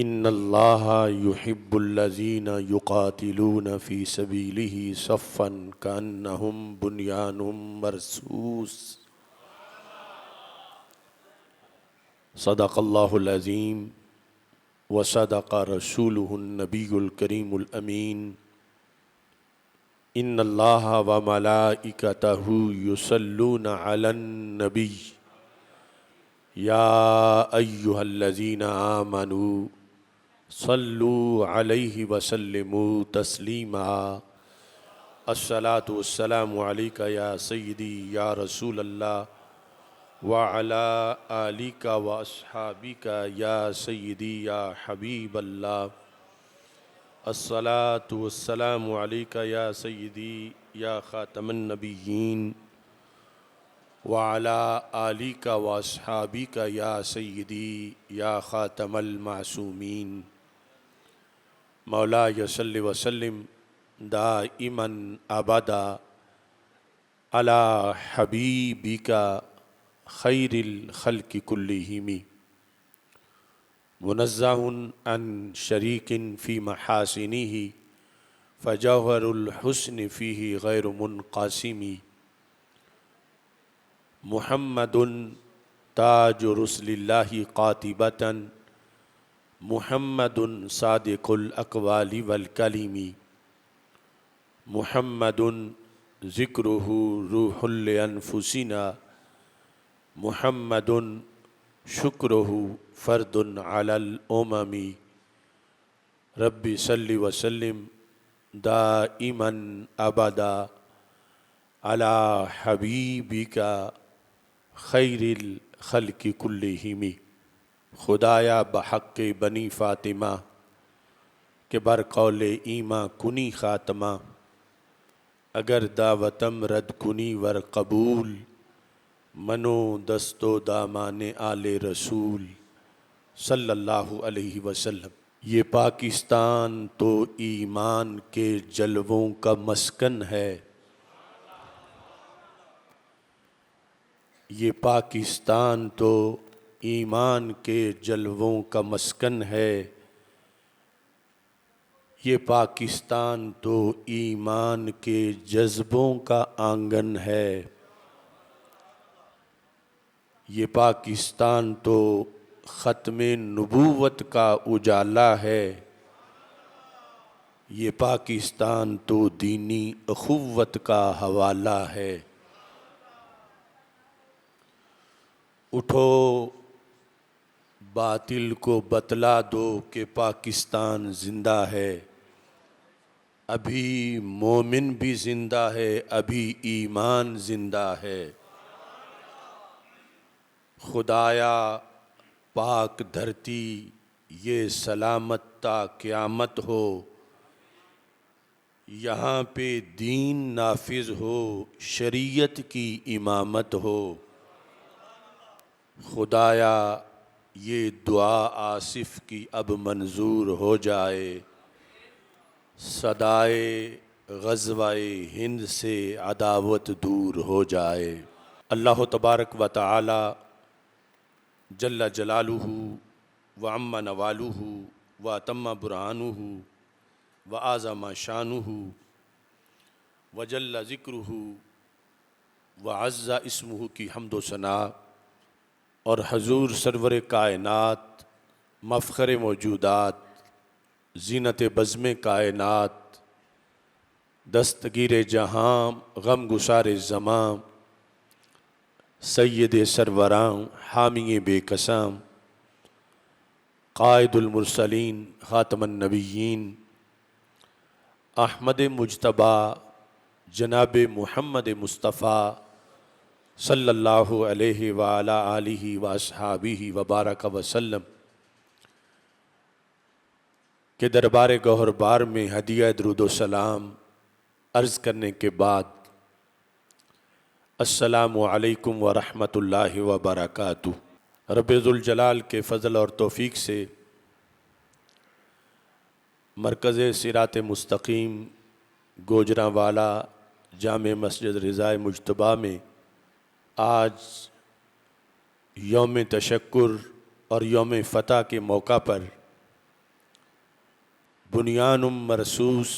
ان اللہ یحب الذین یقاتلون فی سبیلہ صفا کانہم بنیان مرصوص۔ صدق اللہ العظیم وصدق رسولہ النبی الکریم الامین۔ ان اللہ وملائکتہ یصلون علی النبی یا ایہا الذین آمنوا صلوا علیہ وسلموا تسلیما۔ الصلاۃ والسلام علیک یا سیدی یا رسول اللہ وعلی آلک واصحابک یا سیدی یا حبیب اللہ۔ الصلاۃ والسلام علیک یا سیدی یا خاتم النبیین وعلی آلک واصحابک یا سیدی یا خاتم المعصومین۔ مولاي صل وسلم دائما ابدا على حبيبك خير الخلق كلهم منزه عن شريك في محاسنه فجوهر الحسن فيه غير منقسم محمد تاج رسل الله قاطبة محمد صادق الاقوال والکلم محمد ذکرہ روح لانفسنا محمد شکرہ فرد علی الامم۔ رب صل وسلم دائما ابدا علی حبیبک خیر الخلق کلہم۔ خدایا بحق بنی فاطمہ کہ بر قول ایماں کنی خاتمہ، اگر دعوتم رد کنی ور قبول، منو دست و دامان آل رسول صلی اللہ علیہ وسلم۔ یہ پاکستان تو ایمان کے جلووں کا مسکن ہے، یہ پاکستان تو ایمان کے جلووں کا مسکن ہے، یہ پاکستان تو ایمان کے جذبوں کا آنگن ہے، یہ پاکستان تو ختم نبوت کا اجالا ہے، یہ پاکستان تو دینی اخوت کا حوالہ ہے۔ اٹھو باطل کو بتلا دو کہ پاکستان زندہ ہے، ابھی مومن بھی زندہ ہے، ابھی ایمان زندہ ہے۔ خدایا پاک دھرتی یہ سلامت تا قیامت ہو، یہاں پہ دین نافذ ہو، شریعت کی امامت ہو۔ خدایا یہ دعا آصف کی اب منظور ہو جائے، صدائے غزوہ ہند سے عداوت دور ہو جائے۔ اللہ تبارک و تعالی جل جلالہ وعم نوالہ واتم برہانہ وعظم شانہ وجل ذکرہ وعز اسمہ کی حمد و ثنا، اور حضور سرور کائنات مفخر موجودات زینت بزم کائنات دستگیر جہاں غم گسار زماں سید سروراں حامی بے قسام قائد المرسلین خاتم النبیین احمد مجتبیٰ جناب محمد مصطفیٰ صلی اللہ علیہ وعلی آلہ واصحابہ وبارک وسلم کے دربار گوہر بار میں ہدیہ درود و سلام عرض کرنے کے بعد السلام علیکم ورحمۃ اللہ وبرکاتہ۔ رب ذوالجلال کے فضل اور توفیق سے مرکز صراط مستقیم گوجرانوالا جامع مسجد رضائے مجتبیٰ میں آج یوم تشکر اور یوم فتح کے موقع پر بنیان مرصوص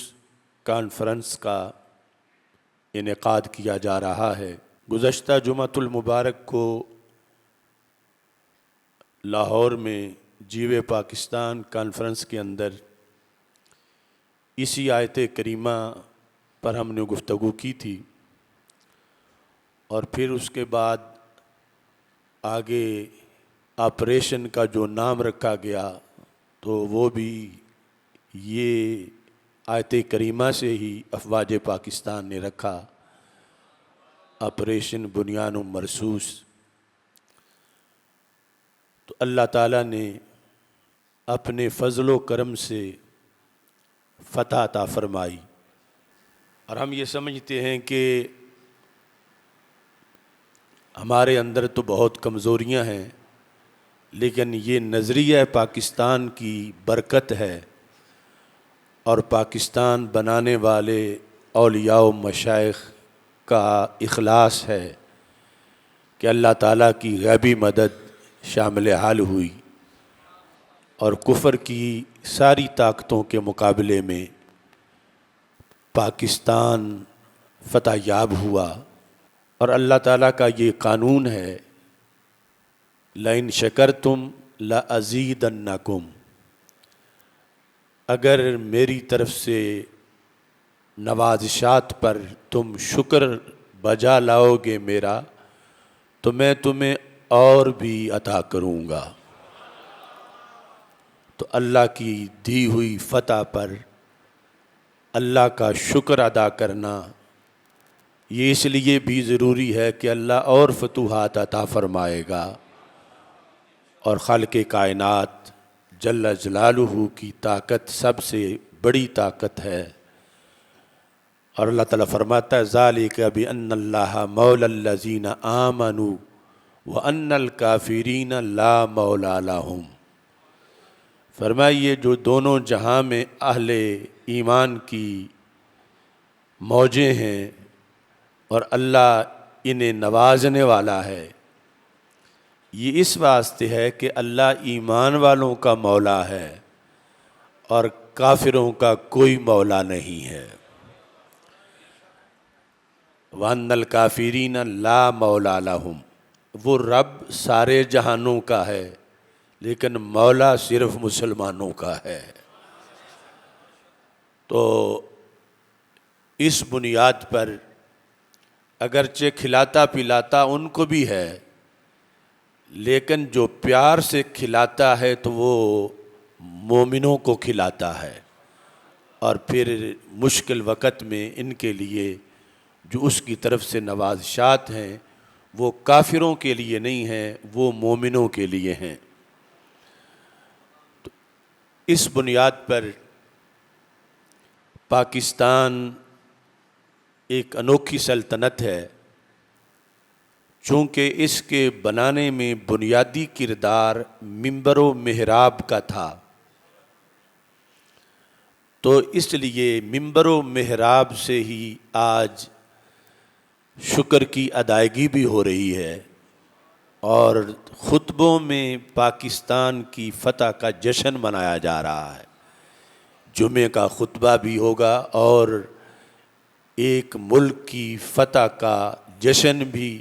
کانفرنس کا انعقاد کیا جا رہا ہے۔ گزشتہ جمعۃ المبارک کو لاہور میں جیو پاکستان کانفرنس کے اندر اسی آیت کریمہ پر ہم نے گفتگو کی تھی، اور پھر اس کے بعد آگے آپریشن کا جو نام رکھا گیا تو وہ بھی یہ آیت کریمہ سے ہی افواج پاکستان نے رکھا، آپریشن بنیان مرصوص۔ تو اللہ تعالیٰ نے اپنے فضل و کرم سے فتح عطا فرمائی، اور ہم یہ سمجھتے ہیں کہ ہمارے اندر تو بہت کمزوریاں ہیں، لیکن یہ نظریہ پاکستان کی برکت ہے اور پاکستان بنانے والے اولیاء و مشائخ کا اخلاص ہے کہ اللہ تعالیٰ کی غیبی مدد شامل حال ہوئی اور کفر کی ساری طاقتوں کے مقابلے میں پاکستان فتح یاب ہوا۔ اور اللہ تعالیٰ کا یہ قانون ہے، لَإِن شَكَرْتُمْ لَأَزِيدَنَّكُمْ، اگر میری طرف سے نوازشات پر تم شکر بجا لاؤ گے میرا، تو میں تمہیں اور بھی عطا کروں گا۔ تو اللہ کی دی ہوئی فتح پر اللہ کا شکر ادا کرنا یہ اس لیے بھی ضروری ہے کہ اللہ اور فتوحات عطا فرمائے گا، اور خالق کائنات جل جلالہ کی طاقت سب سے بڑی طاقت ہے۔ اور اللہ تعالیٰ فرماتا ہے ذالک بأن اللہ مولی الذین آمنوا وأن الکافرین لا مولی لہم۔ فرمائیے جو دونوں جہاں میں اہل ایمان کی موجیں ہیں اور اللہ انہیں نوازنے والا ہے، یہ اس واسطے ہے کہ اللہ ایمان والوں کا مولا ہے اور کافروں کا کوئی مولا نہیں ہے۔ وَأَنَّ الْكَافِرِينَ لَا مَوْلَى لَهُمْ، وہ رب سارے جہانوں کا ہے لیکن مولا صرف مسلمانوں کا ہے۔ تو اس بنیاد پر اگرچہ کھلاتا پلاتا ان کو بھی ہے، لیکن جو پیار سے کھلاتا ہے تو وہ مومنوں کو کھلاتا ہے، اور پھر مشکل وقت میں ان کے لیے جو اس کی طرف سے نوازشات ہیں وہ کافروں کے لیے نہیں ہیں، وہ مومنوں کے لیے ہیں۔ تو اس بنیاد پر پاکستان ایک انوکھی سلطنت ہے، چونکہ اس کے بنانے میں بنیادی کردار منبر و محراب کا تھا، تو اس لیے منبر و محراب سے ہی آج شکر کی ادائیگی بھی ہو رہی ہے، اور خطبوں میں پاکستان کی فتح کا جشن منایا جا رہا ہے۔ جمعے کا خطبہ بھی ہوگا اور ایک ملک کی فتح کا جشن بھی،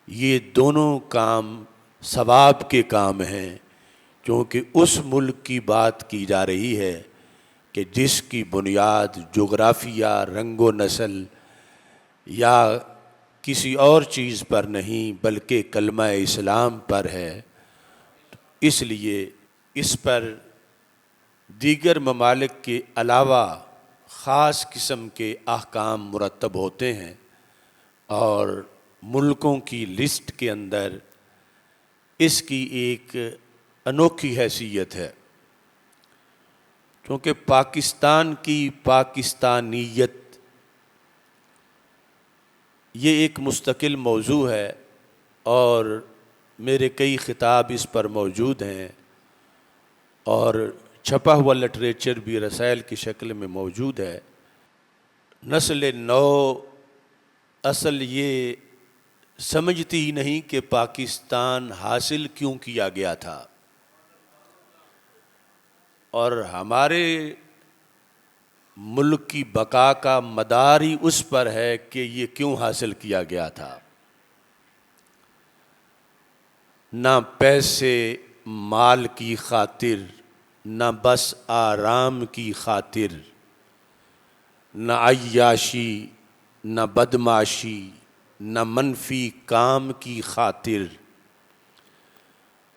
یہ دونوں کام ثواب کے کام ہیں، کیونکہ اس ملک کی بات کی جا رہی ہے کہ جس کی بنیاد جغرافیہ، رنگ و نسل یا کسی اور چیز پر نہیں بلکہ کلمہ اسلام پر ہے۔ اس لیے اس پر دیگر ممالک کے علاوہ خاص قسم کے احکام مرتب ہوتے ہیں، اور ملکوں کی لسٹ کے اندر اس کی ایک انوکھی حیثیت ہے، کیونکہ پاکستان کی پاکستانیت یہ ایک مستقل موضوع ہے، اور میرے کئی خطاب اس پر موجود ہیں، اور چھپا ہوا لٹریچر بھی رسائل کی شکل میں موجود ہے۔ نسل نو اصل یہ سمجھتی ہی نہیں کہ پاکستان حاصل کیوں کیا گیا تھا، اور ہمارے ملک کی بقا کا مدار ہی اس پر ہے کہ یہ کیوں حاصل کیا گیا تھا۔ نہ پیسے مال کی خاطر، نہ بس آرام کی خاطر، نہ عیاشی، نہ بدمعاشی، نہ منفی کام کی خاطر،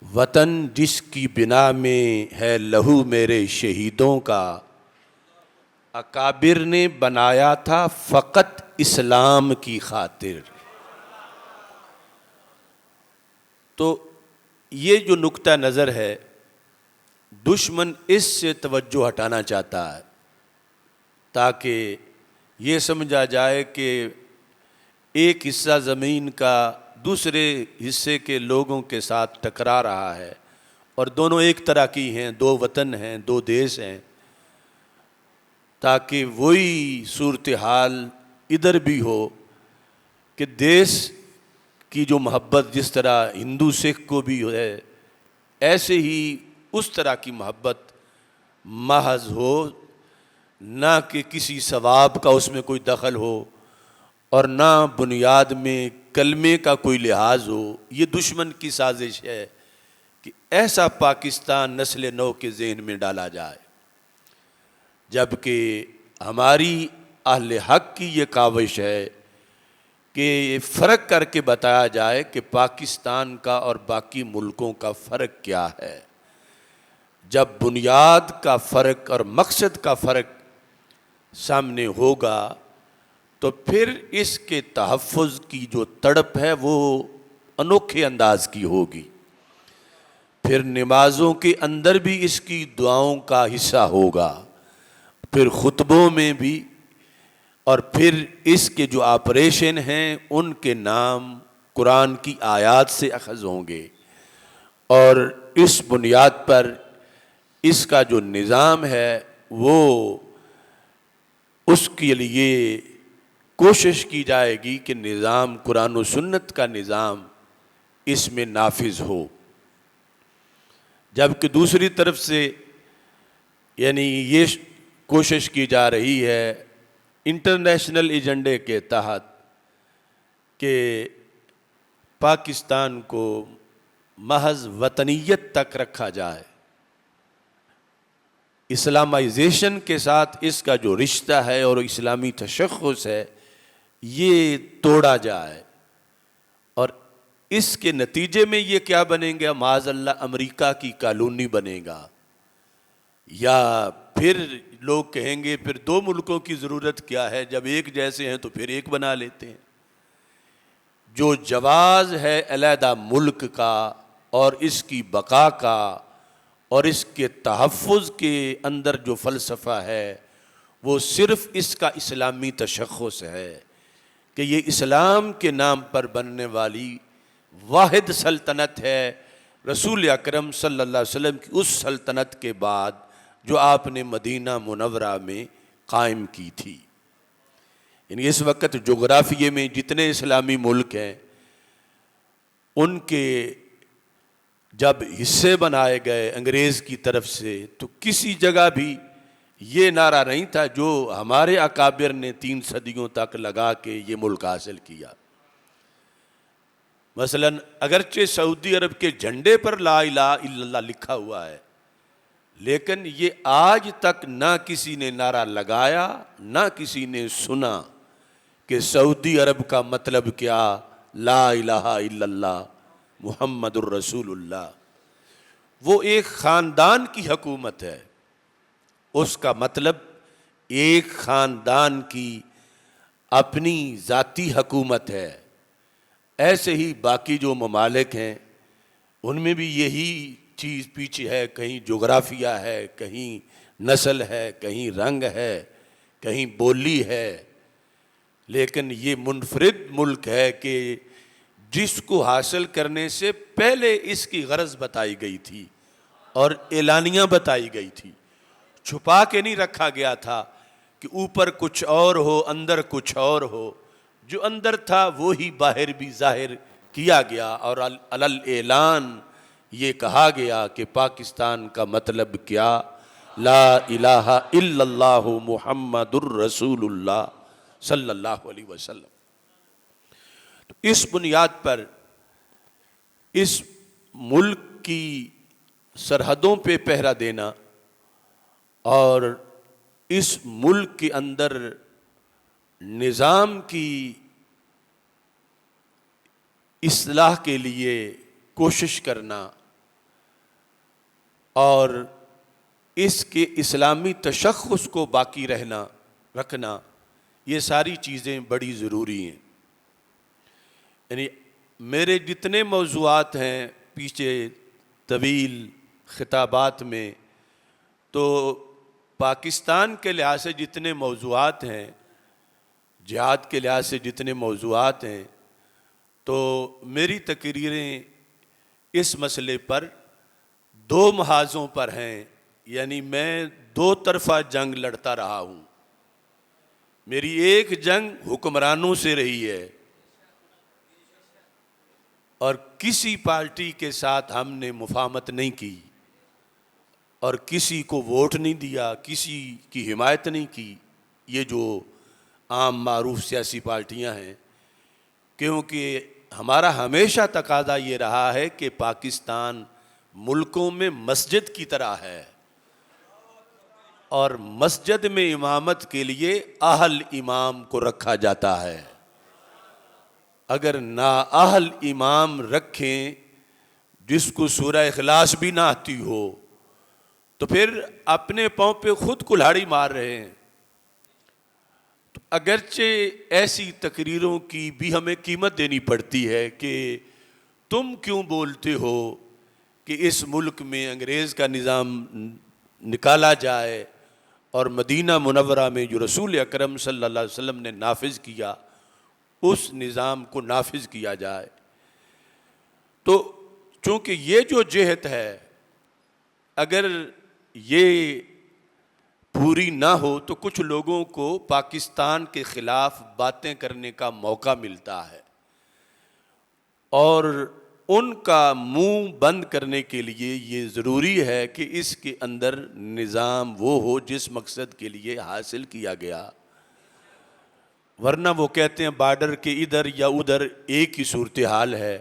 وطن جس کی بنا میں ہے لہو میرے شہیدوں کا، اکابر نے بنایا تھا فقط اسلام کی خاطر۔ تو یہ جو نقطہ نظر ہے، دشمن اس سے توجہ ہٹانا چاہتا ہے تاکہ یہ سمجھا جائے کہ ایک حصہ زمین کا دوسرے حصے کے لوگوں کے ساتھ ٹکرا رہا ہے، اور دونوں ایک طرح کی ہیں، دو وطن ہیں، دو دیش ہیں، تاکہ وہی صورتحال ادھر بھی ہو کہ دیش کی جو محبت جس طرح ہندو سکھ کو بھی ہے، ایسے ہی اس طرح کی محبت محض ہو، نہ کہ کسی ثواب کا اس میں کوئی دخل ہو، اور نہ بنیاد میں کلمے کا کوئی لحاظ ہو۔ یہ دشمن کی سازش ہے کہ ایسا پاکستان نسل نو کے ذہن میں ڈالا جائے، جبکہ ہماری اہل حق کی یہ کاوش ہے کہ فرق کر کے بتایا جائے کہ پاکستان کا اور باقی ملکوں کا فرق کیا ہے۔ جب بنیاد کا فرق اور مقصد کا فرق سامنے ہوگا تو پھر اس کے تحفظ کی جو تڑپ ہے وہ انوکھے انداز کی ہوگی، پھر نمازوں کے اندر بھی اس کی دعاؤں کا حصہ ہوگا، پھر خطبوں میں بھی، اور پھر اس کے جو آپریشن ہیں ان کے نام قرآن کی آیات سے اخذ ہوں گے، اور اس بنیاد پر اس کا جو نظام ہے وہ اس کے لیے کوشش کی جائے گی کہ نظام قرآن و سنت کا نظام اس میں نافذ ہو۔ جبکہ دوسری طرف سے یعنی یہ کوشش کی جا رہی ہے انٹرنیشنل ایجنڈے کے تحت کہ پاکستان کو محض وطنیت تک رکھا جائے، اسلامائزیشن کے ساتھ اس کا جو رشتہ ہے اور اسلامی تشخص ہے یہ توڑا جائے، اور اس کے نتیجے میں یہ کیا بنیں گے؟ معاذ اللہ امریکہ کی کالونی بنے گا، یا پھر لوگ کہیں گے پھر دو ملکوں کی ضرورت کیا ہے، جب ایک جیسے ہیں تو پھر ایک بنا لیتے ہیں۔ جو جواز ہے علیحدہ ملک کا اور اس کی بقا کا اور اس کے تحفظ کے اندر جو فلسفہ ہے وہ صرف اس کا اسلامی تشخص ہے کہ یہ اسلام کے نام پر بننے والی واحد سلطنت ہے، رسول اکرم صلی اللہ علیہ وسلم کی اس سلطنت کے بعد جو آپ نے مدینہ منورہ میں قائم کی تھی۔ یعنی اس وقت جغرافیے میں جتنے اسلامی ملک ہیں ان کے جب حصے بنائے گئے انگریز کی طرف سے تو کسی جگہ بھی یہ نعرہ نہیں تھا جو ہمارے اکابر نے 3 صدیوں تک لگا کے یہ ملک حاصل کیا۔ مثلا اگرچہ سعودی عرب کے جھنڈے پر لا الہ الا اللہ لکھا ہوا ہے، لیکن یہ آج تک نہ کسی نے نعرہ لگایا نہ کسی نے سنا کہ سعودی عرب کا مطلب کیا لا الہ الا اللہ محمد الرسول اللہ۔ وہ ایک خاندان کی حکومت ہے، اس کا مطلب ایک خاندان کی اپنی ذاتی حکومت ہے۔ ایسے ہی باقی جو ممالک ہیں ان میں بھی یہی چیز پیچھے ہے، کہیں جغرافیہ ہے، کہیں نسل ہے، کہیں رنگ ہے، کہیں بولی ہے، لیکن یہ منفرد ملک ہے کہ جس کو حاصل کرنے سے پہلے اس کی غرض بتائی گئی تھی اور اعلانیہ بتائی گئی تھی، چھپا کے نہیں رکھا گیا تھا کہ اوپر کچھ اور ہو اندر کچھ اور ہو، جو اندر تھا وہی باہر بھی ظاہر کیا گیا، اور علل اعلان یہ کہا گیا کہ پاکستان کا مطلب کیا، لا الہ الا اللہ محمد الرسول اللہ صلی اللہ علیہ وسلم۔ تو اس بنیاد پر اس ملک کی سرحدوں پہ پہرا دینا اور اس ملک کے اندر نظام کی اصلاح کے لیے کوشش کرنا اور اس کے اسلامی تشخص کو باقی رکھنا، یہ ساری چیزیں بڑی ضروری ہیں۔ یعنی میرے جتنے موضوعات ہیں پیچھے طویل خطابات میں، تو پاکستان کے لحاظ سے جتنے موضوعات ہیں، جہاد کے لحاظ سے جتنے موضوعات ہیں، تو میری تقریریں اس مسئلے پر دو محاذوں پر ہیں، یعنی میں دو طرفہ جنگ لڑتا رہا ہوں۔ میری ایک جنگ حکمرانوں سے رہی ہے اور کسی پارٹی کے ساتھ ہم نے مفاہمت نہیں کی اور کسی کو ووٹ نہیں دیا، کسی کی حمایت نہیں کی، یہ جو عام معروف سیاسی پارٹیاں ہیں، کیونکہ ہمارا ہمیشہ تقاضا یہ رہا ہے کہ پاکستان ملکوں میں مسجد کی طرح ہے، اور مسجد میں امامت کے لیے اہل امام کو رکھا جاتا ہے۔ اگر نااہل امام رکھیں جس کو سورہ اخلاص بھی نہ آتی ہو، تو پھر اپنے پاؤں پہ خود کلہاڑی مار رہے ہیں۔ تو اگرچہ ایسی تقریروں کی بھی ہمیں قیمت دینی پڑتی ہے کہ تم کیوں بولتے ہو کہ اس ملک میں انگریز کا نظام نکالا جائے اور مدینہ منورہ میں جو رسول اکرم صلی اللہ علیہ وسلم نے نافذ کیا اس نظام کو نافذ کیا جائے۔ تو چونکہ یہ جو جہت ہے، اگر یہ پوری نہ ہو تو کچھ لوگوں کو پاکستان کے خلاف باتیں کرنے کا موقع ملتا ہے، اور ان کا منہ بند کرنے کے لیے یہ ضروری ہے کہ اس کے اندر نظام وہ ہو جس مقصد کے لیے حاصل کیا گیا، ورنہ وہ کہتے ہیں بارڈر کے ادھر یا ادھر ایک ہی صورتحال ہے۔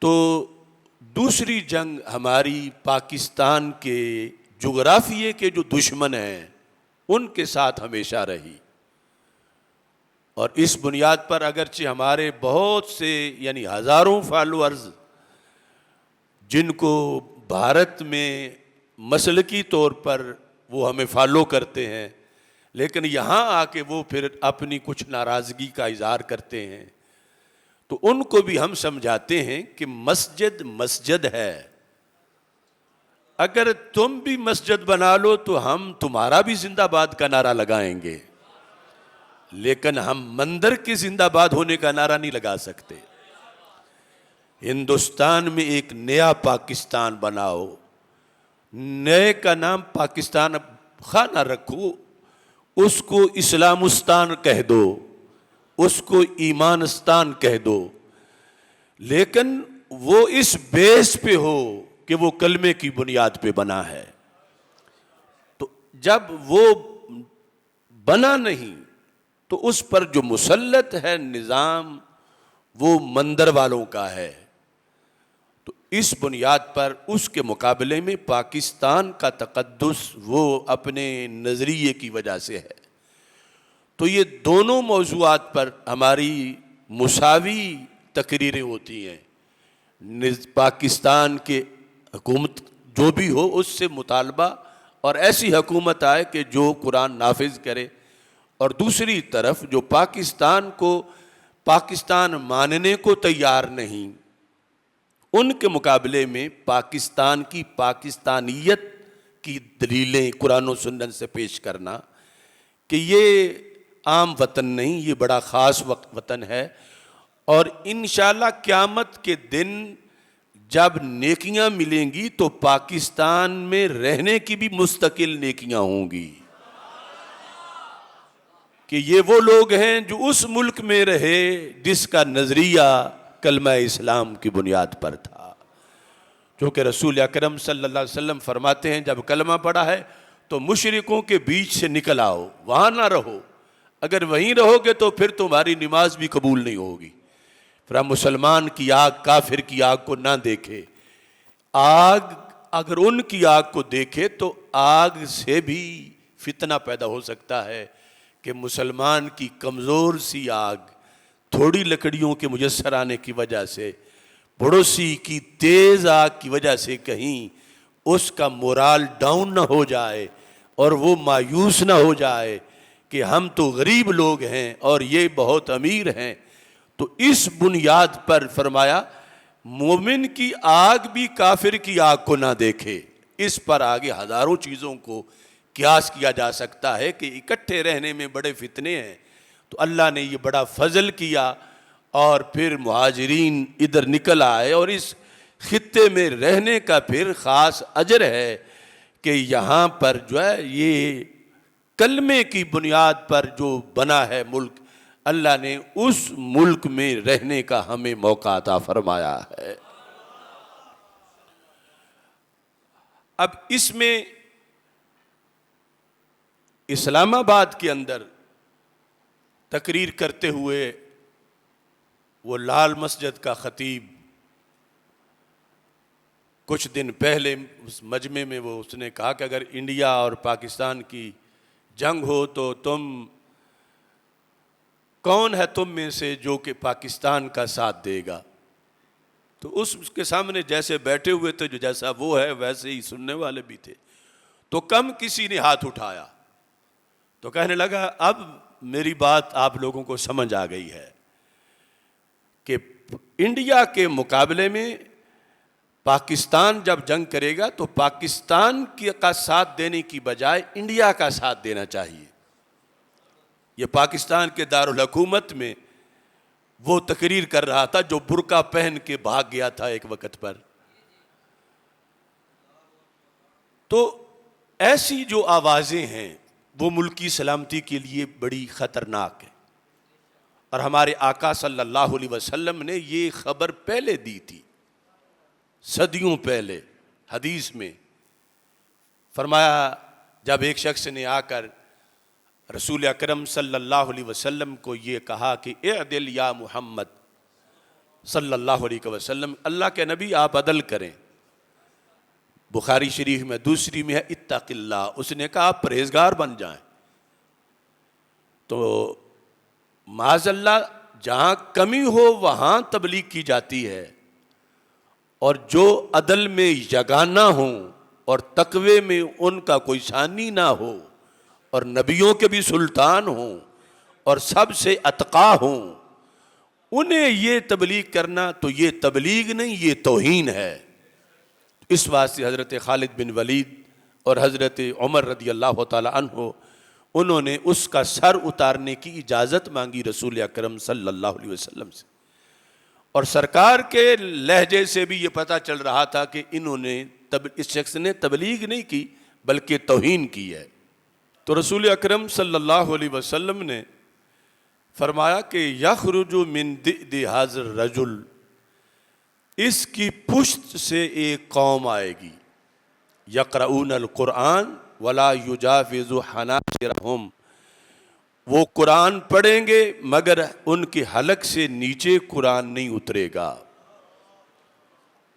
تو دوسری جنگ ہماری پاکستان کے جغرافیے کے جو دشمن ہیں ان کے ساتھ ہمیشہ رہی، اور اس بنیاد پر اگرچہ ہمارے بہت سے یعنی ہزاروں فالوورز جن کو بھارت میں مسلکی طور پر وہ ہمیں فالو کرتے ہیں، لیکن یہاں آ کے وہ پھر اپنی کچھ ناراضگی کا اظہار کرتے ہیں، تو ان کو بھی ہم سمجھاتے ہیں کہ مسجد مسجد ہے، اگر تم بھی مسجد بنا لو تو ہم تمہارا بھی زندہ باد کا نعرہ لگائیں گے، لیکن ہم مندر کے زندہ باد ہونے کا نعرہ نہیں لگا سکتے۔ ہندوستان میں ایک نیا پاکستان بناؤ، نئے کا نام پاکستان خانہ رکھو، اس کو اسلامستان کہہ دو، اس کو ایمانستان کہہ دو، لیکن وہ اس بیس پہ ہو کہ وہ کلمے کی بنیاد پہ بنا ہے۔ تو جب وہ بنا نہیں تو اس پر جو مسلط ہے نظام وہ مندر والوں کا ہے، تو اس بنیاد پر اس کے مقابلے میں پاکستان کا تقدس وہ اپنے نظریے کی وجہ سے ہے۔ تو یہ دونوں موضوعات پر ہماری مساوی تقریریں ہوتی ہیں، پاکستان کے حکومت جو بھی ہو اس سے مطالبہ، اور ایسی حکومت آئے کہ جو قرآن نافذ کرے، اور دوسری طرف جو پاکستان کو پاکستان ماننے کو تیار نہیں، ان کے مقابلے میں پاکستان کی پاکستانیت کی دلیلیں قرآن و سنت سے پیش کرنا کہ یہ عام وطن نہیں، یہ بڑا خاص وطن ہے، اور انشاءاللہ قیامت کے دن جب نیکیاں ملیں گی تو پاکستان میں رہنے کی بھی مستقل نیکیاں ہوں گی، کہ یہ وہ لوگ ہیں جو اس ملک میں رہے جس کا نظریہ کلمہ اسلام کی بنیاد پر تھا۔ چونکہ رسول اکرم صلی اللہ علیہ وسلم فرماتے ہیں جب کلمہ پڑھا ہے تو مشرکوں کے بیچ سے نکل آؤ، وہاں نہ رہو، اگر وہیں رہو گے تو پھر تمہاری نماز بھی قبول نہیں ہوگی۔ پھر ہم مسلمان کی آگ کافر کی آگ کو نہ دیکھے، آگ اگر ان کی آگ کو دیکھے تو آگ سے بھی فتنہ پیدا ہو سکتا ہے کہ مسلمان کی کمزور سی آگ تھوڑی لکڑیوں کے میسر آنے کی وجہ سے، پڑوسی کی تیز آگ کی وجہ سے کہیں اس کا مورال ڈاؤن نہ ہو جائے اور وہ مایوس نہ ہو جائے کہ ہم تو غریب لوگ ہیں اور یہ بہت امیر ہیں۔ تو اس بنیاد پر فرمایا مومن کی آگ بھی کافر کی آگ کو نہ دیکھے۔ اس پر آگے ہزاروں چیزوں کو قیاس کیا جا سکتا ہے کہ اکٹھے رہنے میں بڑے فتنے ہیں، تو اللہ نے یہ بڑا فضل کیا اور پھر مہاجرین ادھر نکل آئے، اور اس خطے میں رہنے کا پھر خاص اجر ہے کہ یہاں پر جو ہے یہ کلمے کی بنیاد پر جو بنا ہے ملک، اللہ نے اس ملک میں رہنے کا ہمیں موقع عطا فرمایا ہے۔ اب اس میں اسلام آباد کے اندر تقریر کرتے ہوئے وہ لال مسجد کا خطیب کچھ دن پہلے اس مجمع میں اس نے کہا کہ اگر انڈیا اور پاکستان کی جنگ ہو تو کون ہے تم میں سے جو کہ پاکستان کا ساتھ دے گا؟ تو اس کے سامنے جیسے بیٹھے ہوئے تھے، جو جیسا وہ ہے ویسے ہی سننے والے بھی تھے، تو کم کسی نے ہاتھ اٹھایا تو کہنے لگا اب میری بات آپ لوگوں کو سمجھ آ گئی ہے کہ انڈیا کے مقابلے میں پاکستان جب جنگ کرے گا تو پاکستان کا ساتھ دینے کی بجائے انڈیا کا ساتھ دینا چاہیے۔ یہ پاکستان کے دارالحکومت میں وہ تقریر کر رہا تھا جو برقع پہن کے بھاگ گیا تھا ایک وقت پر۔ تو ایسی جو آوازیں ہیں وہ ملکی سلامتی کے لیے بڑی خطرناک ہیں، اور ہمارے آقا صلی اللہ علیہ وسلم نے یہ خبر پہلے دی تھی، صدیوں پہلے۔ حدیث میں فرمایا جب ایک شخص نے آ کر رسول اکرم صلی اللہ علیہ وسلم کو یہ کہا کہ اعدل یا محمد صلی اللہ علیہ وسلم، اللہ کے نبی آپ عدل کریں۔ بخاری شریف میں دوسری میں ہے اتق اللہ، اس نے کہا آپ پرہیزگار بن جائیں۔ تو معاذ اللہ جہاں کمی ہو وہاں تبلیغ کی جاتی ہے، اور جو عدل میں یگانہ ہوں اور تقوی میں ان کا کوئی ثانی نہ ہو، اور نبیوں کے بھی سلطان ہوں اور سب سے اتقا ہوں، انہیں یہ تبلیغ کرنا تو یہ تبلیغ نہیں، یہ توہین ہے۔ اس واسطے حضرت خالد بن ولید اور حضرت عمر رضی اللہ تعالی عنہ انہوں نے اس کا سر اتارنے کی اجازت مانگی رسول اکرم صلی اللہ علیہ وسلم سے، اور سرکار کے لہجے سے بھی یہ پتہ چل رہا تھا کہ انہوں نے اس شخص نے تبلیغ نہیں کی بلکہ توہین کی ہے۔ تو رسول اکرم صلی اللہ علیہ وسلم نے فرمایا کہ یخرج من ضئد ھذا الرجل، اس کی پشت سے ایک قوم آئے گی، یقرؤون القرآن ولا یجاوز حناجرہم، وہ قرآن پڑھیں گے مگر ان کے حلق سے نیچے قرآن نہیں اترے گا۔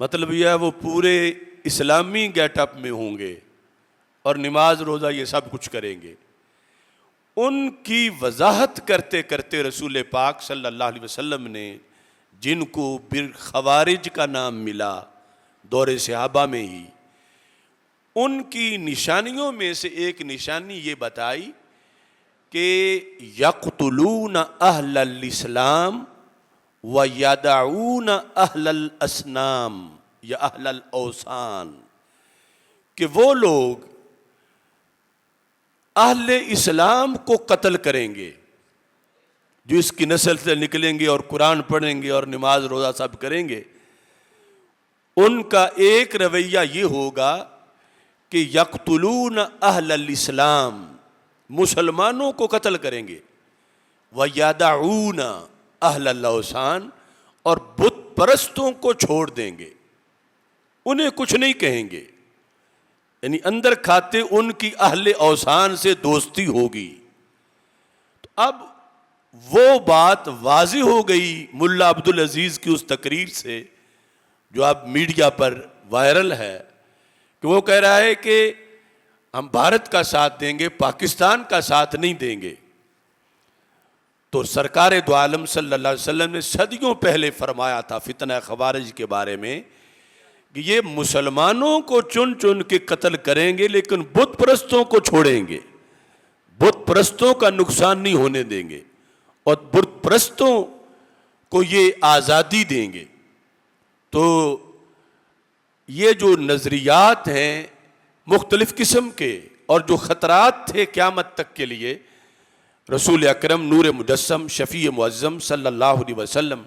مطلب یہ ہے وہ پورے اسلامی گیٹ اپ میں ہوں گے اور نماز روزہ یہ سب کچھ کریں گے۔ ان کی وضاحت کرتے کرتے رسول پاک صلی اللہ علیہ وسلم نے، جن کو خوارج کا نام ملا دور صحابہ میں ہی، ان کی نشانیوں میں سے ایک نشانی یہ بتائی کہ یقتلون اہل الاسلام ویدعون اہل الاسنام یا اہل الاوثان، کہ وہ لوگ اہل اسلام کو قتل کریں گے جو اس کی نسل سے نکلیں گے اور قرآن پڑھیں گے اور نماز روزہ سب کریں گے۔ ان کا ایک رویہ یہ ہوگا کہ یقتلون اہل الاسلام، مسلمانوں کو قتل کریں گے، وَيَدَعُونَ اہل الاوثان، اور بت پرستوں کو چھوڑ دیں گے۔ انہیں کچھ نہیں کہیں گے، یعنی اندر کھاتے ان کی اہل اوثان سے دوستی ہوگی۔ تو اب وہ بات واضح ہو گئی ملا عبدالعزیز کی اس تقریر سے جو اب میڈیا پر وائرل ہے، کہ وہ کہہ رہا ہے کہ ہم بھارت کا ساتھ دیں گے، پاکستان کا ساتھ نہیں دیں گے۔ تو سرکار دو عالم صلی اللہ علیہ وسلم نے صدیوں پہلے فرمایا تھا فتنہ خوارج کے بارے میں کہ یہ مسلمانوں کو چن چن کے قتل کریں گے لیکن بت پرستوں کو چھوڑیں گے، بت پرستوں کا نقصان نہیں ہونے دیں گے اور بت پرستوں کو یہ آزادی دیں گے۔ تو یہ جو نظریات ہیں مختلف قسم کے اور جو خطرات تھے قیامت تک کے لیے، رسول اکرم نور مجسم شفیع معظم صلی اللہ علیہ وسلم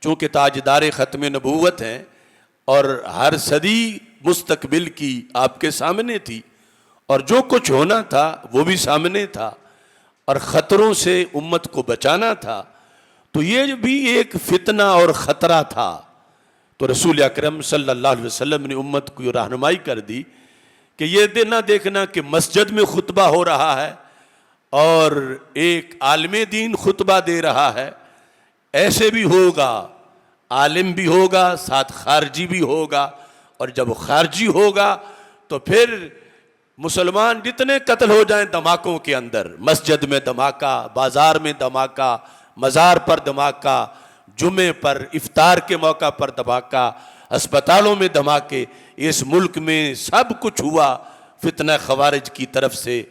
چونکہ تاجدار ختم نبوت ہیں اور ہر صدی مستقبل کی آپ کے سامنے تھی اور جو کچھ ہونا تھا وہ بھی سامنے تھا اور خطروں سے امت کو بچانا تھا، تو یہ بھی ایک فتنہ اور خطرہ تھا۔ تو رسول اکرم صلی اللہ علیہ وسلم نے امت کو رہنمائی کر دی کہ یہ نہ دیکھنا کہ مسجد میں خطبہ ہو رہا ہے اور ایک عالم دین خطبہ دے رہا ہے، ایسے بھی ہوگا، عالم بھی ہوگا ساتھ خارجی بھی ہوگا، اور جب خارجی ہوگا تو پھر مسلمان جتنے قتل ہو جائیں دھماکوں کے اندر، مسجد میں دھماکہ، بازار میں دھماکہ، مزار پر دھماکہ، جمعے پر افطار کے موقع پر دھماکہ، ہسپتالوں میں دھماکے، اس ملک میں سب کچھ ہوا فتنہ خوارج کی طرف سے،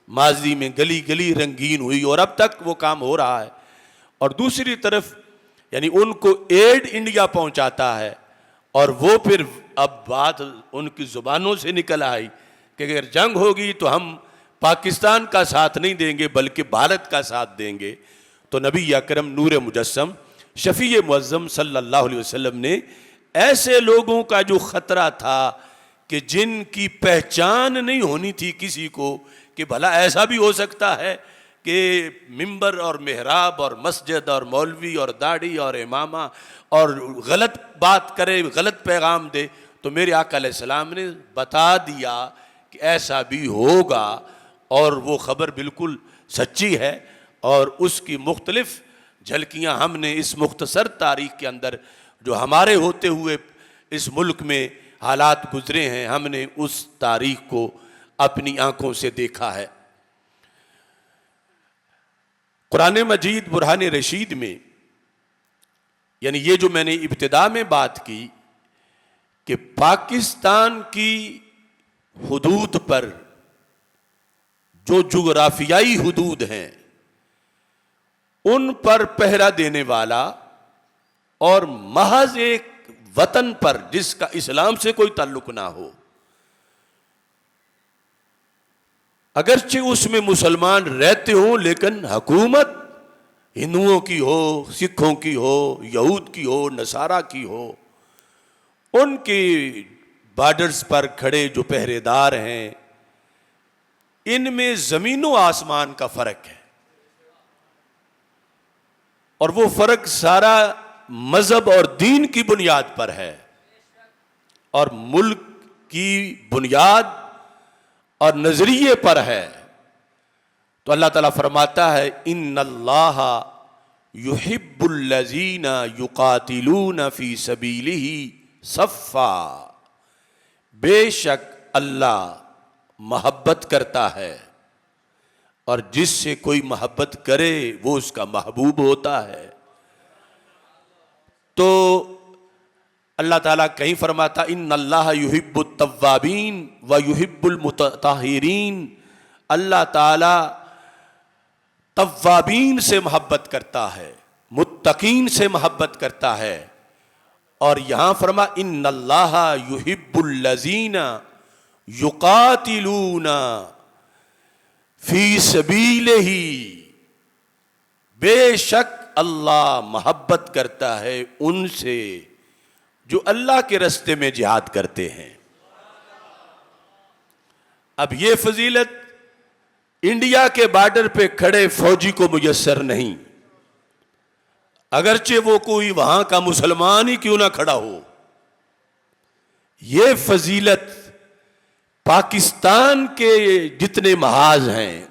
ماضی میں گلی گلی رنگین ہوئی اور اب تک وہ کام ہو رہا ہے۔ اور دوسری طرف یعنی ان کو ایڈ انڈیا پہنچاتا ہے، اور وہ پھر اب بات ان کی زبانوں سے نکل آئی کہ اگر جنگ ہوگی تو ہم پاکستان کا ساتھ نہیں دیں گے بلکہ بھارت کا ساتھ دیں گے۔ تو نبی اکرم نور مجسم شفیع معظم صلی اللہ علیہ وسلم نے ایسے لوگوں کا جو خطرہ تھا کہ جن کی پہچان نہیں ہونی تھی کسی کو، کہ بھلا ایسا بھی ہو سکتا ہے کہ ممبر اور محراب اور مسجد اور مولوی اور داڑھی اور امامہ اور غلط بات کرے، غلط پیغام دے، تو میرے آقا علیہ السلام نے بتا دیا کہ ایسا بھی ہوگا، اور وہ خبر بالکل سچی ہے، اور اس کی مختلف جھلکیاں ہم نے اس مختصر تاریخ کے اندر جو ہمارے ہوتے ہوئے اس ملک میں حالات گزرے ہیں، ہم نے اس تاریخ کو اپنی آنکھوں سے دیکھا ہے۔ قرآن مجید برہان رشید میں یعنی یہ جو میں نے ابتدا میں بات کی کہ پاکستان کی حدود پر جو جغرافیائی حدود ہیں ان پر پہرا دینے والا اور محض ایک وطن پر جس کا اسلام سے کوئی تعلق نہ ہو، اگرچہ اس میں مسلمان رہتے ہوں لیکن حکومت ہندوؤں کی ہو، سکھوں کی ہو، یہود کی ہو، نصارہ کی ہو، ان کی بارڈرز پر کھڑے جو پہرے دار ہیں، ان میں زمین و آسمان کا فرق ہے، اور وہ فرق سارا مذہب اور دین کی بنیاد پر ہے اور ملک کی بنیاد اور نظریے پر ہے۔ تو اللہ تعالیٰ فرماتا ہے ان اللہ یحب الذین یقاتلون فی سبیلہ صفا، بے شک اللہ محبت کرتا ہے، اور جس سے کوئی محبت کرے وہ اس کا محبوب ہوتا ہے۔ تو اللہ تعالیٰ کہیں فرماتا ان اللہ یحب التوابین و یحب المتطہرین، اللہ تعالیٰ توابین سے محبت کرتا ہے، متقین سے محبت کرتا ہے، اور یہاں فرما ان اللہ یحب الذین یقاتلون فی سبیلہ، بے شک اللہ محبت کرتا ہے ان سے جو اللہ کے راستے میں جہاد کرتے ہیں۔ اب یہ فضیلت انڈیا کے بارڈر پہ کھڑے فوجی کو میسر نہیں، اگرچہ وہ کوئی وہاں کا مسلمان ہی کیوں نہ کھڑا ہو، یہ فضیلت پاکستان کے جتنے محاذ ہیں،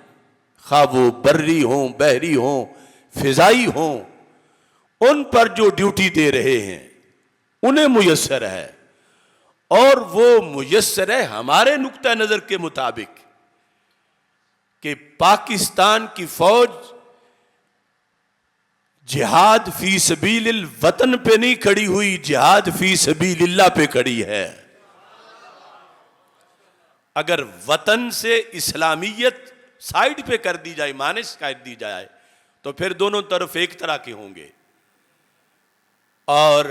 خواہ وہ بری ہوں، بحری ہوں، فضائی ہوں، ان پر جو ڈیوٹی دے رہے ہیں انہیں میسر ہے، اور وہ میسر ہے ہمارے نقطہ نظر کے مطابق کہ پاکستان کی فوج جہاد فی سبیل الوطن پہ نہیں کھڑی ہوئی، جہاد فی سبیل اللہ پہ کھڑی ہے۔ اگر وطن سے اسلامیت سائیڈ پہ کر دی جائے، مانش کر دی جائے، تو پھر دونوں طرف ایک طرح کے ہوں گے۔ اور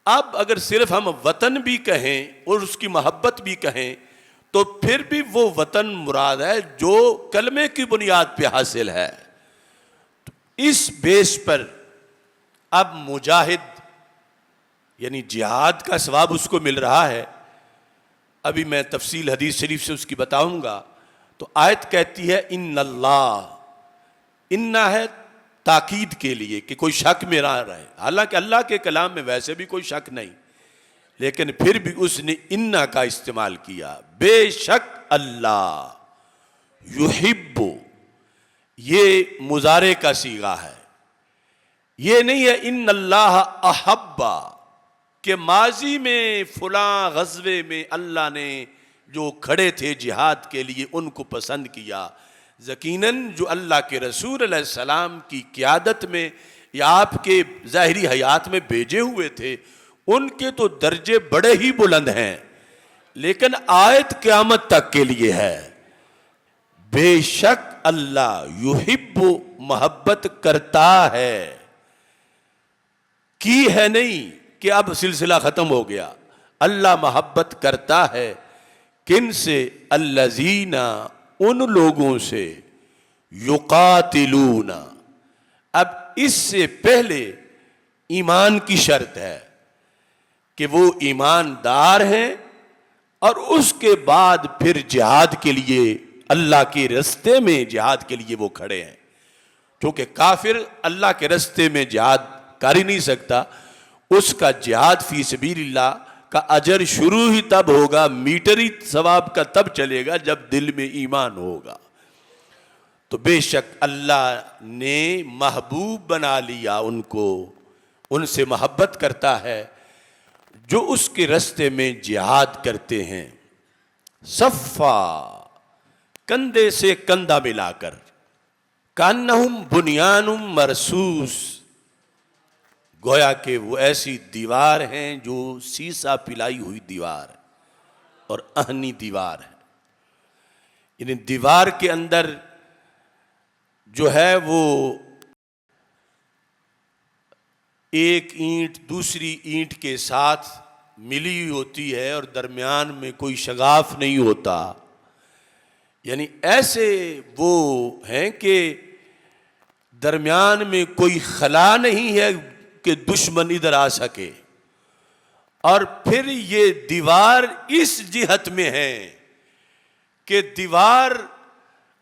اب اگر صرف ہم وطن بھی کہیں اور اس کی محبت بھی کہیں تو پھر بھی وہ وطن مراد ہے جو کلمے کی بنیاد پہ حاصل ہے۔ اس بیس پر اب مجاہد یعنی جہاد کا ثواب اس کو مل رہا ہے۔ ابھی میں تفصیل حدیث شریف سے اس کی بتاؤں گا۔ تو آیت کہتی ہے ان اللہ، انّا ہے تاکید کے لیے کہ کوئی شک میں نہ رہے، حالانکہ اللہ کے کلام میں ویسے بھی کوئی شک نہیں، لیکن پھر بھی اس نے انّا کا استعمال کیا۔ بے شک اللہ، یحب، یہ مضارع کا صیغہ ہے، یہ نہیں ہے ان اللہ احبا کہ ماضی میں فلاں غزوے میں اللہ نے جو کھڑے تھے جہاد کے لیے ان کو پسند کیا۔ یقیناً جو اللہ کے رسول علیہ السلام کی قیادت میں یا آپ کے ظاہری حیات میں بھیجے ہوئے تھے ان کے تو درجے بڑے ہی بلند ہیں، لیکن آیت قیامت تک کے لیے ہے۔ بے شک اللہ یحب، محبت کرتا ہے، کی ہے نہیں کہ اب سلسلہ ختم ہو گیا۔ اللہ محبت کرتا ہے کن سے؟ الذین، ان لوگوں سے، یقاتلون، اب اس سے پہلے ایمان کی شرط ہے کہ وہ ایماندار ہیں، اور اس کے بعد پھر جہاد کے لیے اللہ کے رستے میں جہاد کے لیے وہ کھڑے ہیں، کیونکہ کافر اللہ کے رستے میں جہاد کر ہی نہیں سکتا۔ اس کا جہاد فی سبیل اللہ کا اجر شروع ہی تب ہوگا، میٹری ثواب کا تب چلے گا جب دل میں ایمان ہوگا۔ تو بے شک اللہ نے محبوب بنا لیا ان کو، ان سے محبت کرتا ہے جو اس کے رستے میں جہاد کرتے ہیں، صفا، کندھے سے کندھا ملا کر، کانہم بنیان مرصوص، گویا کہ وہ ایسی دیوار ہیں جو سیسا پلائی ہوئی دیوار ہے اور اہنی دیوار ہے، یعنی دیوار کے اندر جو ہے وہ ایک اینٹ دوسری اینٹ کے ساتھ ملی ہوئی ہوتی ہے اور درمیان میں کوئی شگاف نہیں ہوتا، یعنی ایسے وہ ہیں کہ درمیان میں کوئی خلا نہیں ہے کہ دشمن ادھر آ سکے، اور پھر یہ دیوار اس جہت میں ہے کہ دیوار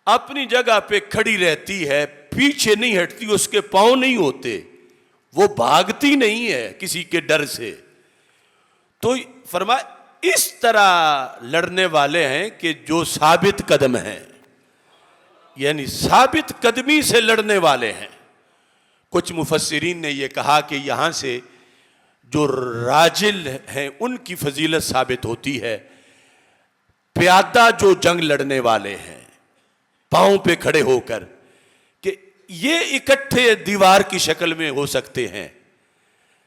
اپنی جگہ پہ کھڑی رہتی ہے، پیچھے نہیں ہٹتی، اس کے پاؤں نہیں ہوتے، وہ بھاگتی نہیں ہے کسی کے ڈر سے۔ تو فرمایا اس طرح لڑنے والے ہیں کہ جو ثابت قدم ہیں، یعنی ثابت قدمی سے لڑنے والے ہیں۔ کچھ مفسرین نے یہ کہا کہ یہاں سے جو راجل ہیں ان کی فضیلت ثابت ہوتی ہے، پیادہ جو جنگ لڑنے والے ہیں پاؤں پہ کھڑے ہو کر، کہ یہ اکٹھے دیوار کی شکل میں ہو سکتے ہیں۔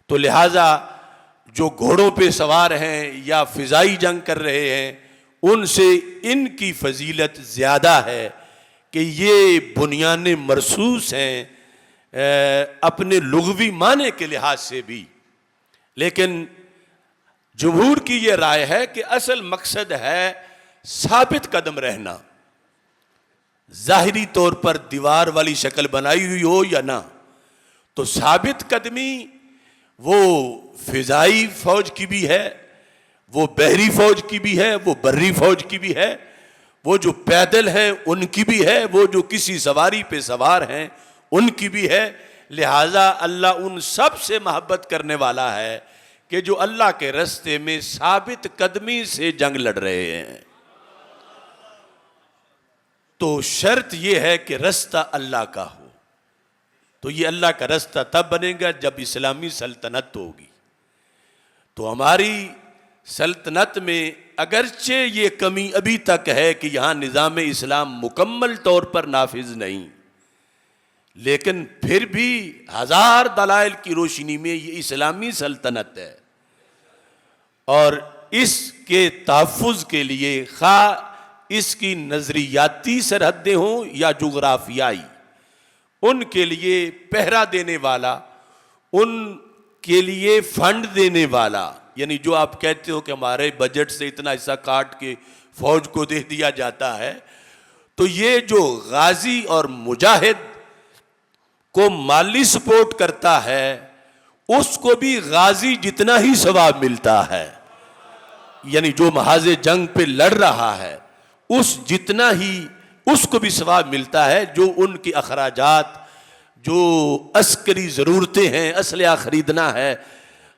تو لہٰذا جو گھوڑوں پہ سوار ہیں یا فضائی جنگ کر رہے ہیں ان سے ان کی فضیلت زیادہ ہے کہ یہ بنیان مرصوص ہیں اپنے لغوی معنی کے لحاظ سے بھی۔ لیکن جمہور کی یہ رائے ہے کہ اصل مقصد ہے ثابت قدم رہنا، ظاہری طور پر دیوار والی شکل بنائی ہوئی ہو یا نہ۔ تو ثابت قدمی وہ فضائی فوج کی بھی ہے، وہ بحری فوج کی بھی ہے، وہ بری فوج کی بھی ہے، وہ جو پیدل ہیں ان کی بھی ہے، وہ جو کسی سواری پہ سوار ہیں ان کی بھی ہے۔ لہٰذا اللہ ان سب سے محبت کرنے والا ہے کہ جو اللہ کے راستے میں ثابت قدمی سے جنگ لڑ رہے ہیں. تو شرط یہ ہے کہ راستہ اللہ کا ہو. تو یہ اللہ کا راستہ تب بنے گا جب اسلامی سلطنت ہوگی. تو ہماری سلطنت میں اگرچہ یہ کمی ابھی تک ہے کہ یہاں نظام اسلام مکمل طور پر نافذ نہیں، لیکن پھر بھی ہزار دلائل کی روشنی میں یہ اسلامی سلطنت ہے. اور اس کے تحفظ کے لیے خواہ اس کی نظریاتی سرحدیں ہوں یا جغرافیائی، ان کے لیے پہرا دینے والا، ان کے لیے فنڈ دینے والا، یعنی جو آپ کہتے ہو کہ ہمارے بجٹ سے اتنا حصہ کاٹ کے فوج کو دے دیا جاتا ہے، تو یہ جو غازی اور مجاہد کو مالی سپورٹ کرتا ہے اس کو بھی غازی جتنا ہی ثواب ملتا ہے. یعنی جو محاذ جنگ پہ لڑ رہا ہے اس جتنا ہی اس کو بھی ثواب ملتا ہے جو ان کے اخراجات، جو عسکری ضرورتیں ہیں، اسلحہ خریدنا ہے.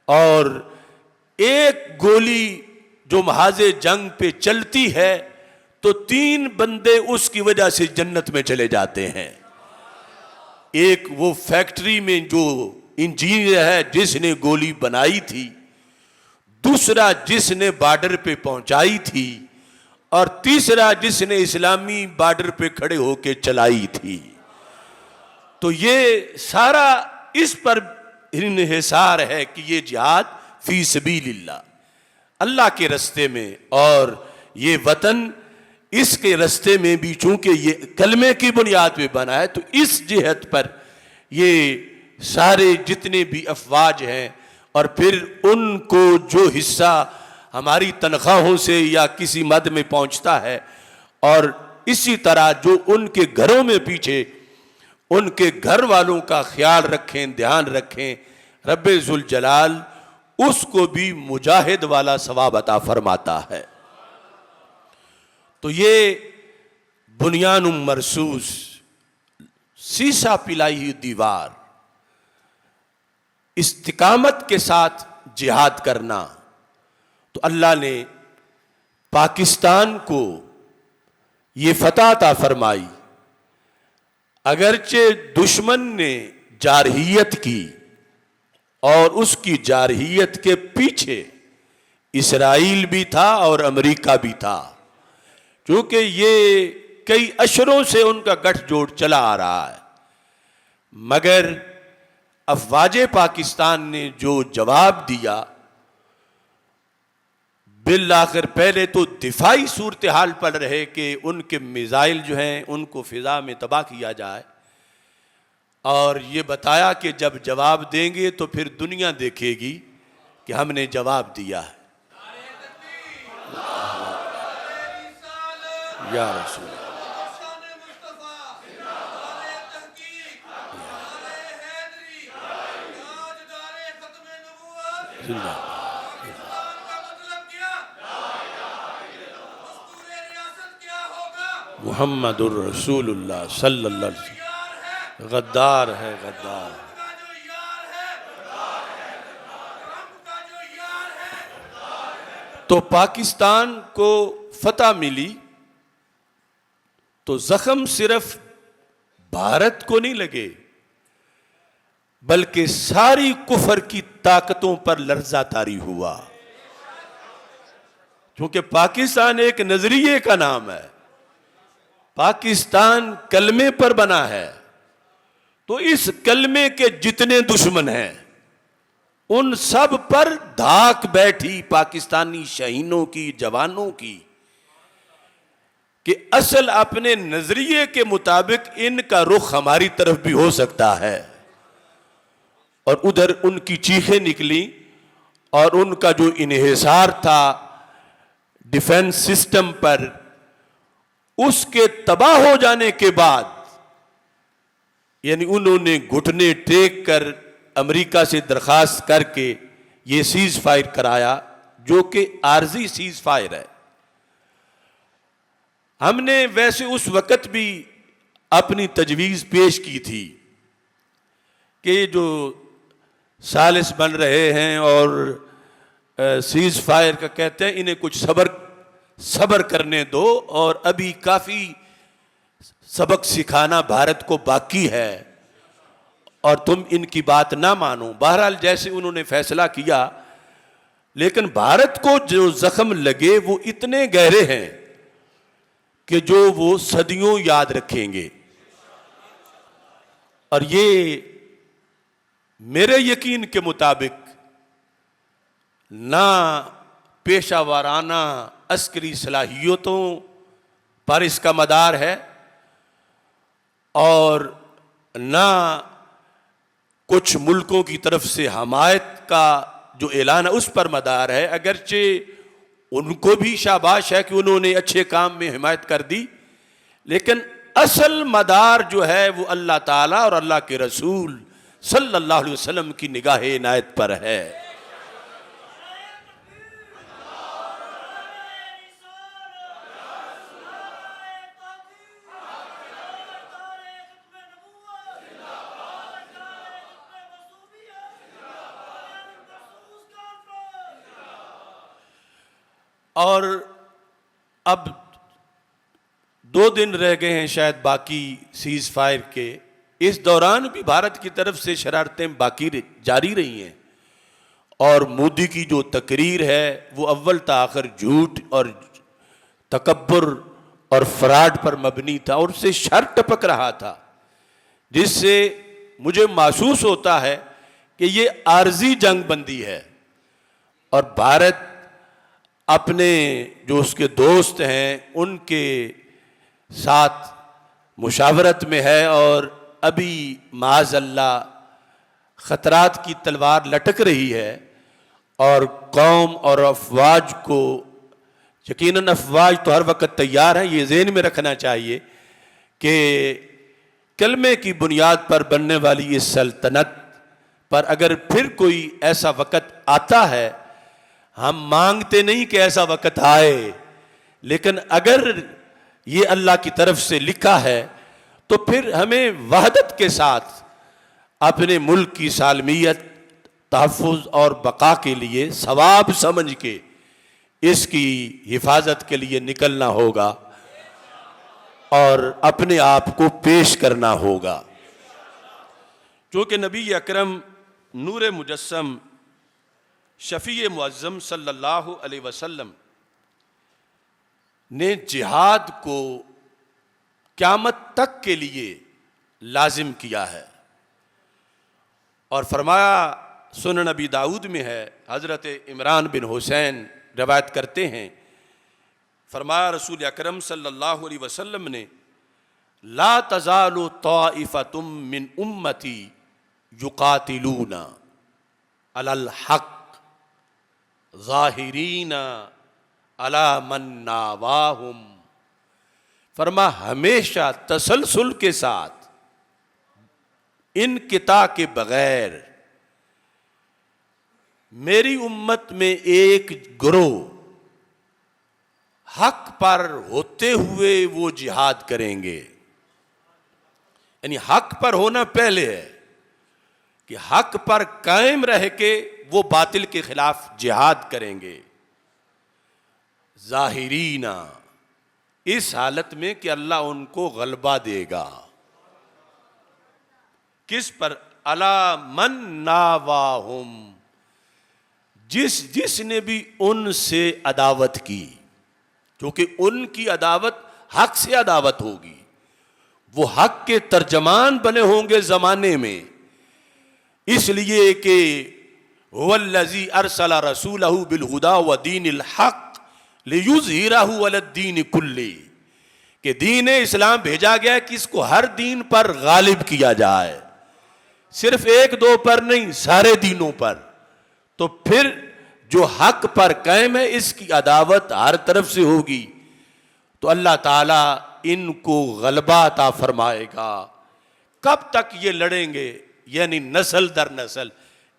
اور ایک گولی جو محاذ جنگ پہ چلتی ہے تو 3 بندے اس کی وجہ سے جنت میں چلے جاتے ہیں. ایک وہ فیکٹری میں جو انجینئر ہے جس نے گولی بنائی تھی، دوسرا جس نے بارڈر پہ پہنچائی تھی، اور تیسرا جس نے اسلامی بارڈر پہ کھڑے ہو کے چلائی تھی. تو یہ سارا اس پر انحصار ہے کہ یہ جہاد فی سبیل اللہ، اللہ کے راستے میں، اور یہ وطن اس کے راستے میں بھی چونکہ یہ کلمے کی بنیاد پہ بنا ہے، تو اس جہت پر یہ سارے جتنے بھی افواج ہیں، اور پھر ان کو جو حصہ ہماری تنخواہوں سے یا کسی مد میں پہنچتا ہے، اور اسی طرح جو ان کے گھروں میں پیچھے ان کے گھر والوں کا خیال رکھیں، دھیان رکھیں، رب ذوالجلال اس کو بھی مجاہد والا ثواب عطا فرماتا ہے. تو یہ بنیان مرصوص، سیسا پلائی ہوئی دیوار، استقامت کے ساتھ جہاد کرنا. تو اللہ نے پاکستان کو یہ فتح عطا فرمائی. اگرچہ دشمن نے جارحیت کی، اور اس کی جارحیت کے پیچھے اسرائیل بھی تھا اور امریکہ بھی تھا، کیونکہ یہ کئی اشروں سے ان کا گٹھ جوڑ چلا آ رہا ہے. مگر افواج پاکستان نے جو جواب دیا، بالآخر پہلے تو دفاعی صورتحال پر رہے کہ ان کے میزائل جو ہیں ان کو فضا میں تباہ کیا جائے، اور یہ بتایا کہ جب جواب دیں گے تو پھر دنیا دیکھے گی کہ ہم نے جواب دیا ہے. یا رسول اللہ، محمد الرسول اللہ صلی اللہ علیہ وسلم. غدار ہے، غدار. تو پاکستان کو فتح ملی تو زخم صرف بھارت کو نہیں لگے، بلکہ ساری کفر کی طاقتوں پر لرزہ طاری ہوا. کیونکہ پاکستان ایک نظریے کا نام ہے، پاکستان کلمے پر بنا ہے. تو اس کلمے کے جتنے دشمن ہیں ان سب پر دھاک بیٹھی پاکستانی شہینوں کی، جوانوں کی، کہ اصل اپنے نظریے کے مطابق ان کا رخ ہماری طرف بھی ہو سکتا ہے. اور ادھر ان کی چیخیں نکلی، اور ان کا جو انحصار تھا ڈیفنس سسٹم پر، اس کے تباہ ہو جانے کے بعد یعنی انہوں نے گھٹنے ٹیک کر امریکہ سے درخواست کر کے یہ سیز فائر کرایا، جو کہ عارضی سیز فائر ہے. ہم نے ویسے اس وقت بھی اپنی تجویز پیش کی تھی کہ جو ثالث بن رہے ہیں اور سیز فائر کا کہتے ہیں انہیں کچھ صبر کرنے دو، اور ابھی کافی سبق سکھانا بھارت کو باقی ہے اور تم ان کی بات نہ مانو۔ بہرحال جیسے انہوں نے فیصلہ کیا، لیکن بھارت کو جو زخم لگے وہ اتنے گہرے ہیں کہ جو وہ صدیوں یاد رکھیں گے۔ اور یہ میرے یقین کے مطابق نہ پیشہ وارانہ عسکری صلاحیتوں پر اس کا مدار ہے، اور نہ کچھ ملکوں کی طرف سے حمایت کا جو اعلان ہے اس پر مدار ہے، اگرچہ ان کو بھی شاباش ہے کہ انہوں نے اچھے کام میں حمایت کر دی، لیکن اصل مدار جو ہے وہ اللہ تعالیٰ اور اللہ کے رسول صلی اللہ علیہ وسلم کی نگاہ عنایت پر ہے۔ اور اب 2 دن رہ گئے ہیں شاید باقی سیز فائر کے، اس دوران بھی بھارت کی طرف سے شرارتیں باقی جاری رہی ہیں، اور مودی کی جو تقریر ہے وہ اول تا آخر جھوٹ اور تکبر اور فراڈ پر مبنی تھا، اور اس سے شر ٹپک رہا تھا، جس سے مجھے محسوس ہوتا ہے کہ یہ عارضی جنگ بندی ہے، اور بھارت اپنے جو اس کے دوست ہیں ان کے ساتھ مشاورت میں ہے، اور ابھی معاذ اللہ خطرات کی تلوار لٹک رہی ہے، اور قوم اور افواج کو، یقیناً افواج تو ہر وقت تیار ہیں، یہ ذہن میں رکھنا چاہیے کہ کلمے کی بنیاد پر بننے والی اس سلطنت پر اگر پھر کوئی ایسا وقت آتا ہے، ہم مانگتے نہیں کہ ایسا وقت آئے، لیکن اگر یہ اللہ کی طرف سے لکھا ہے تو پھر ہمیں وحدت کے ساتھ اپنے ملک کی سالمیت، تحفظ اور بقا کے لیے ثواب سمجھ کے اس کی حفاظت کے لیے نکلنا ہوگا اور اپنے آپ کو پیش کرنا ہوگا، کیونکہ نبی اکرم نور مجسم شفیع معظم صلی اللہ علیہ وسلم نے جہاد کو قیامت تک کے لیے لازم کیا ہے، اور فرمایا، سنن نبی داؤد میں ہے، حضرت عمران بن حسین روایت کرتے ہیں، فرمایا رسول اکرم صلی اللہ علیہ وسلم نے، لا تزال طائفۃ من امتی یقاتلون علی الحق ظاہرین علی من ناواہم، فرما ہمیشہ تسلسل کے ساتھ انقطاع کے بغیر میری امت میں ایک گروہ حق پر ہوتے ہوئے وہ جہاد کریں گے، یعنی حق پر ہونا پہلے ہے کہ حق پر قائم رہ کے وہ باطل کے خلاف جہاد کریں گے، ظاہرین، اس حالت میں کہ اللہ ان کو غلبہ دے گا، کس پر؟ علی من ناواہم، جس نے بھی ان سے عداوت کی، کیونکہ ان کی عداوت حق سے عداوت ہوگی، وہ حق کے ترجمان بنے ہوں گے زمانے میں، اس لیے کہ هو الذی ارسل رسولہ بالہدی ودین الحق لیظہرہ علی الدین کلہ، کہ دین اسلام بھیجا گیا ہے کہ اس کو ہر دین پر غالب کیا جائے، صرف 1-2 پر نہیں، سارے دینوں پر، تو پھر جو حق پر قائم ہے اس کی عداوت ہر طرف سے ہوگی، تو اللہ تعالیٰ ان کو غلبہ عطا فرمائے گا۔ کب تک یہ لڑیں گے؟ یعنی نسل در نسل،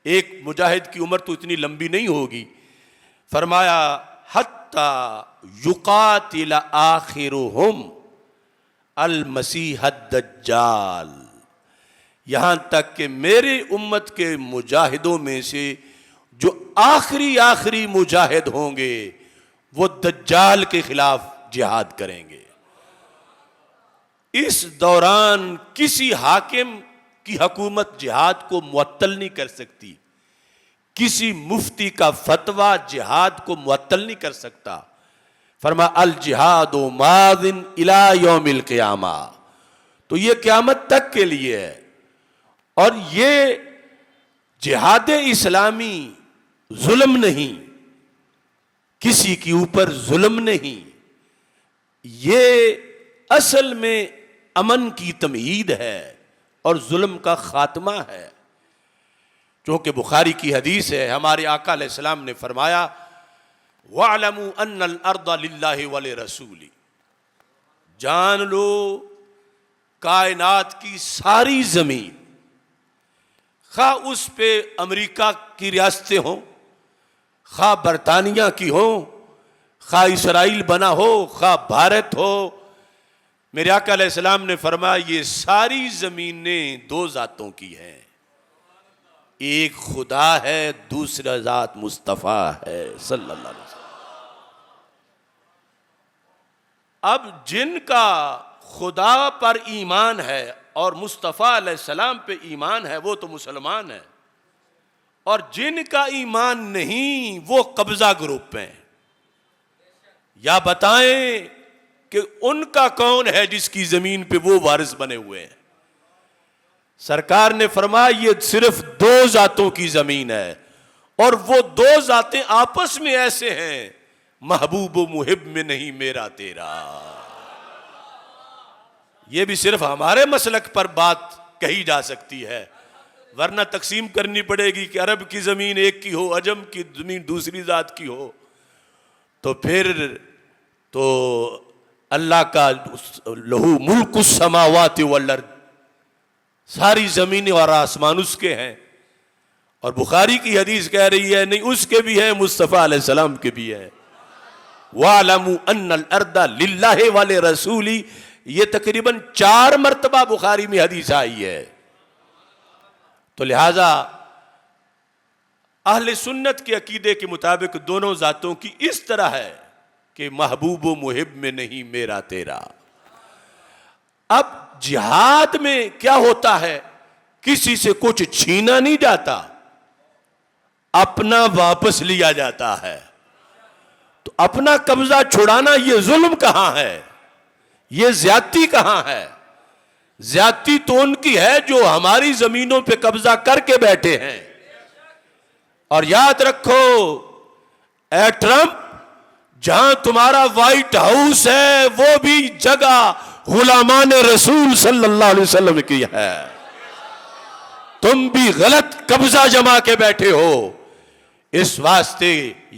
ایک مجاہد کی عمر تو اتنی لمبی نہیں ہوگی، فرمایا حتی یقاتل آخرہم المسیح الدجال، یہاں تک کہ میری امت کے مجاہدوں میں سے جو آخری مجاہد ہوں گے وہ دجال کے خلاف جہاد کریں گے۔ اس دوران کسی حاکم کی حکومت جہاد کو معطل نہیں کر سکتی، کسی مفتی کا فتویٰ جہاد کو معطل نہیں کر سکتا۔ فرما الجہاد ماض الی یوم القیامہ، تو یہ قیامت تک کے لیے ہے۔ اور یہ جہاد اسلامی ظلم نہیں، کسی کے اوپر ظلم نہیں، یہ اصل میں امن کی تمہید ہے اور ظلم کا خاتمہ ہے۔ چونکہ بخاری کی حدیث ہے، ہمارے آقا علیہ السلام نے فرمایا وَاعْلَمُوا أَنَّ الْأَرْضَ لِلَّهِ وَلِرَسُولِهِ، جان لو کائنات کی ساری زمین، خواہ اس پہ امریکہ کی ریاستیں ہوں، خواہ برطانیہ کی ہوں، خواہ اسرائیل بنا ہو، خواہ بھارت ہو، میرے آقا علیہ السلام نے فرمایا یہ ساری زمینیں دو ذاتوں کی ہیں، ایک خدا ہے، دوسرا ذات مصطفیٰ ہے صلی اللہ علیہ وسلم۔ اب جن کا خدا پر ایمان ہے اور مصطفیٰ علیہ السلام پہ ایمان ہے وہ تو مسلمان ہے، اور جن کا ایمان نہیں وہ قبضہ گروپ ہیں۔ یا بتائیں کہ ان کا کون ہے جس کی زمین پہ وہ وارث بنے ہوئے ہیں؟ سرکار نے فرمایا یہ صرف دو ذاتوں کی زمین ہے، اور وہ دو ذاتیں آپس میں ایسے ہیں، محبوب و محب میں نہیں میرا تیرا۔ یہ بھی صرف ہمارے مسلک پر بات کہی جا سکتی ہے، ورنہ تقسیم کرنی پڑے گی کہ عرب کی زمین ایک کی ہو، عجم کی زمین دوسری ذات کی ہو، تو پھر تو اللہ کا لہو ملک السماوات والارض، ساری زمینیں اور آسمان اس کے ہیں۔ اور بخاری کی حدیث کہہ رہی ہے نہیں اس کے بھی ہیں، مصطفیٰ علیہ السلام کے بھی ہیں۔ وَاعْلَمُوا أَنَّ الْأَرْضَ لِلَّهِ وَلِرَسُولِهِ، یہ تقریباً 4 مرتبہ بخاری میں حدیث آئی ہے۔ تو لہذا اہل سنت کے عقیدے کے مطابق دونوں ذاتوں کی اس طرح ہے کہ محبوب و محب میں نہیں میرا تیرا۔ اب جہاد میں کیا ہوتا ہے، کسی سے کچھ چھینا نہیں جاتا، اپنا واپس لیا جاتا ہے۔ تو اپنا قبضہ چھڑانا یہ ظلم کہاں ہے، یہ زیادتی کہاں ہے؟ زیادتی تو ان کی ہے جو ہماری زمینوں پہ قبضہ کر کے بیٹھے ہیں۔ اور یاد رکھو اے ٹرمپ، جہاں تمہارا وائٹ ہاؤس ہے وہ بھی جگہ غلامان رسول صلی اللہ علیہ وسلم کی ہے، تم بھی غلط قبضہ جما کے بیٹھے ہو۔ اس واسطے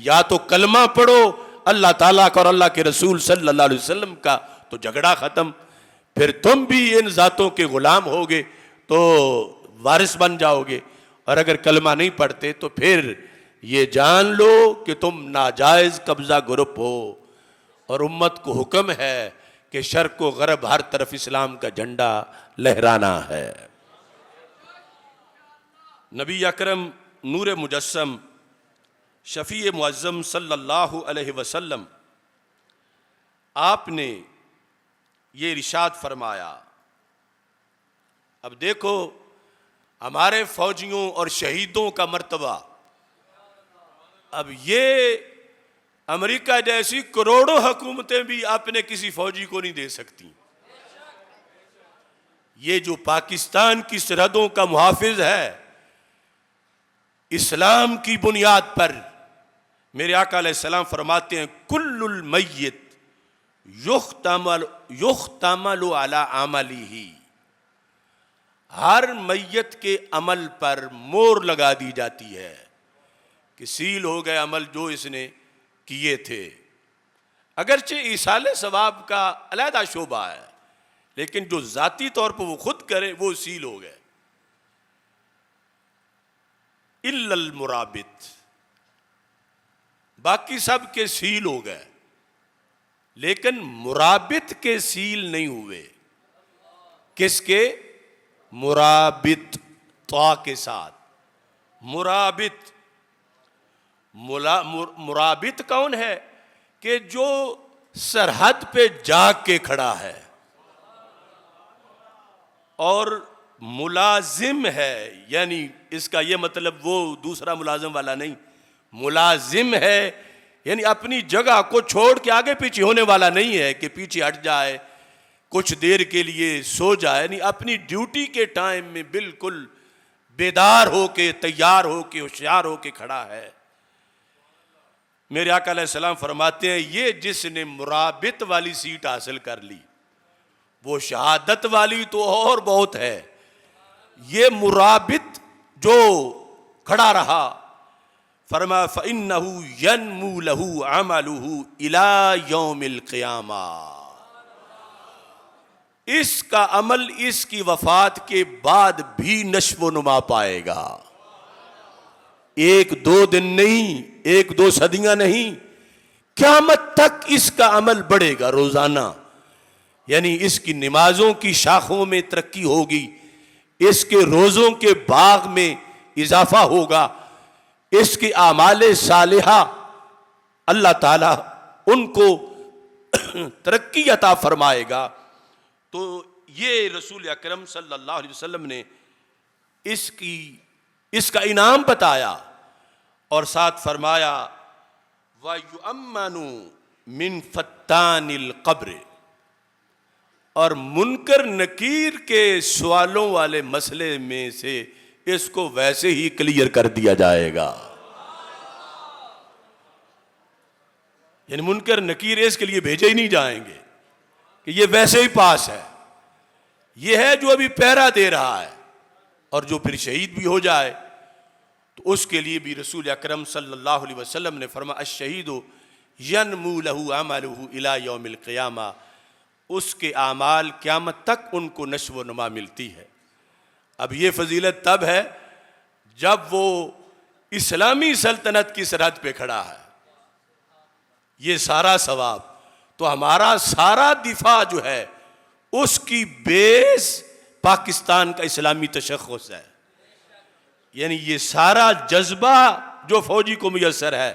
یا تو کلمہ پڑھو اللہ تعالیٰ کا اور اللہ کے رسول صلی اللہ علیہ وسلم کا، تو جھگڑا ختم، پھر تم بھی ان ذاتوں کے غلام ہوگے تو وارث بن جاؤ گے، اور اگر کلمہ نہیں پڑھتے تو پھر یہ جان لو کہ تم ناجائز قبضہ گروپ ہو۔ اور امت کو حکم ہے کہ شرق و غرب ہر طرف اسلام کا جھنڈا لہرانا ہے۔ نبی اکرم نور مجسم شفیع معظم صلی اللہ علیہ وسلم آپ نے یہ ارشاد فرمایا۔ اب دیکھو ہمارے فوجیوں اور شہیدوں کا مرتبہ، اب یہ امریکہ جیسی کروڑوں حکومتیں بھی اپنے کسی فوجی کو نہیں دے سکتی۔ یہ جو پاکستان کی سرحدوں کا محافظ ہے، اسلام کی بنیاد پر میرے آقا علیہ السلام فرماتے ہیں کل المیت یختمل علی عملہ، ہر میت کے عمل پر مور لگا دی جاتی ہے کہ سیل ہو گئے عمل جو اس نے کیے تھے۔ اگرچہ ایصال ثواب کا علیحدہ شعبہ ہے، لیکن جو ذاتی طور پر وہ خود کرے وہ سیل ہو گئے۔ الا المرابط، باقی سب کے سیل ہو گئے، لیکن مرابط کے سیل نہیں ہوئے۔ کس کے؟ مرابط، طا کے ساتھ، مرابط۔ مرابط کون ہے؟ کہ جو سرحد پہ جاگ کے کھڑا ہے. اور ملازم ہے، یعنی اس کا یہ مطلب وہ دوسرا ملازم والا نہیں، ملازم ہے یعنی اپنی جگہ کو چھوڑ کے آگے پیچھے ہونے والا نہیں ہے کہ پیچھے ہٹ جائے، کچھ دیر کے لیے سو جائے. یعنی اپنی ڈیوٹی کے ٹائم میں بالکل بیدار ہو کے، تیار ہو کے، ہوشیار ہو کے کھڑا ہے. میرے آقا علیہ السلام فرماتے ہیں یہ جس نے مرابط والی سیٹ حاصل کر لی وہ شہادت والی تو اور بہت ہے. یہ مرابط جو کھڑا رہا، فرمایا فَإِنَّهُ يَنْمُو لَهُ عَمَلُهُ إِلَى يَوْمِ الْقِيَامَةِ. اس کا عمل اس کی وفات کے بعد بھی نشو و نما پائے گا. ایک دو دن نہیں، ایک دو صدیاں نہیں، قیامت تک اس کا عمل بڑھے گا روزانہ. یعنی اس کی نمازوں کی شاخوں میں ترقی ہوگی، اس کے روزوں کے باغ میں اضافہ ہوگا، اس کے اعمال صالحہ اللہ تعالی ان کو ترقی عطا فرمائے گا. تو یہ رسول اکرم صلی اللہ علیہ وسلم نے اس کا انعام بتایا اور ساتھ فرمایا وَيُؤَمَّنُ مِن فَتَّانِ الْقَبْرِ. اور منکر نکیر کے سوالوں والے مسئلے میں سے اس کو ویسے ہی کلیئر کر دیا جائے گا. یعنی منکر نکیر اس کے لیے بھیجے ہی نہیں جائیں گے کہ یہ ویسے ہی پاس ہے. یہ ہے جو ابھی پہرا دے رہا ہے، اور جو پھر شہید بھی ہو جائے تو اس کے لیے بھی رسول اکرم صلی اللہ علیہ وسلم نے فرمایا الشہید ینمو لہ عملہ الی یوم القیامہ. اس کے اعمال قیامت تک ان کو نشو و نما ملتی ہے. اب یہ فضیلت تب ہے جب وہ اسلامی سلطنت کی سرحد پہ کھڑا ہے. یہ سارا ثواب تو ہمارا سارا دفاع جو ہے اس کی بیس پاکستان کا اسلامی تشخص ہے. یعنی یہ سارا جذبہ جو فوجی کو میسر ہے،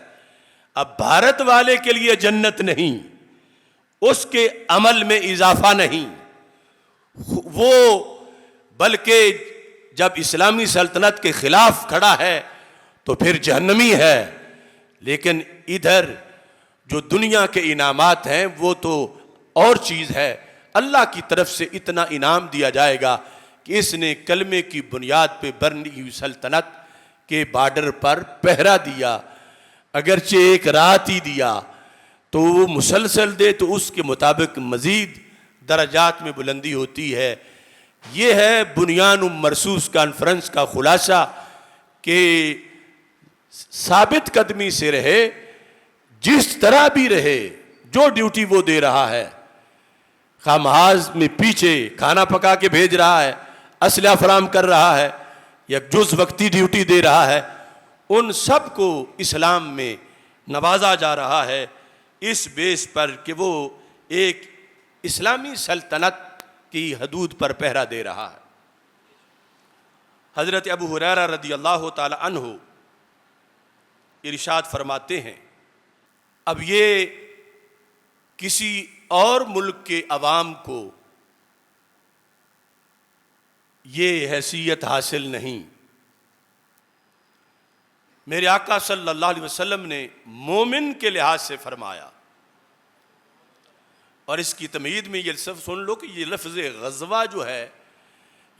اب بھارت والے کے لیے جنت نہیں، اس کے عمل میں اضافہ نہیں، وہ بلکہ جب اسلامی سلطنت کے خلاف کھڑا ہے تو پھر جہنمی ہے. لیکن ادھر جو دنیا کے انعامات ہیں وہ تو اور چیز ہے. اللہ کی طرف سے اتنا انعام دیا جائے گا کہ اس نے کلمے کی بنیاد پہ بنی ہوئی سلطنت کے بارڈر پر پہرا دیا. اگرچہ ایک رات ہی دیا تو وہ مسلسل دے تو اس کے مطابق مزید درجات میں بلندی ہوتی ہے. یہ ہے بنیان مرصوص کانفرنس کا خلاصہ کہ ثابت قدمی سے رہے، جس طرح بھی رہے، جو ڈیوٹی وہ دے رہا ہے، خواہ محاذ میں پیچھے کھانا پکا کے بھیج رہا ہے، اسلحہ فراہم کر رہا ہے، یا جز وقتی ڈیوٹی دے رہا ہے، ان سب کو اسلام میں نوازا جا رہا ہے اس بیس پر کہ وہ ایک اسلامی سلطنت کی حدود پر پہرا دے رہا ہے. حضرت ابو ہریرہ رضی اللہ تعالی عنہ ارشاد فرماتے ہیں اب یہ کسی اور ملک کے عوام کو یہ حیثیت حاصل نہیں. میرے آقا صلی اللہ علیہ وسلم نے مومن کے لحاظ سے فرمایا، اور اس کی تمہید میں یہ لفظ سن لو کہ یہ لفظ غزوہ جو ہے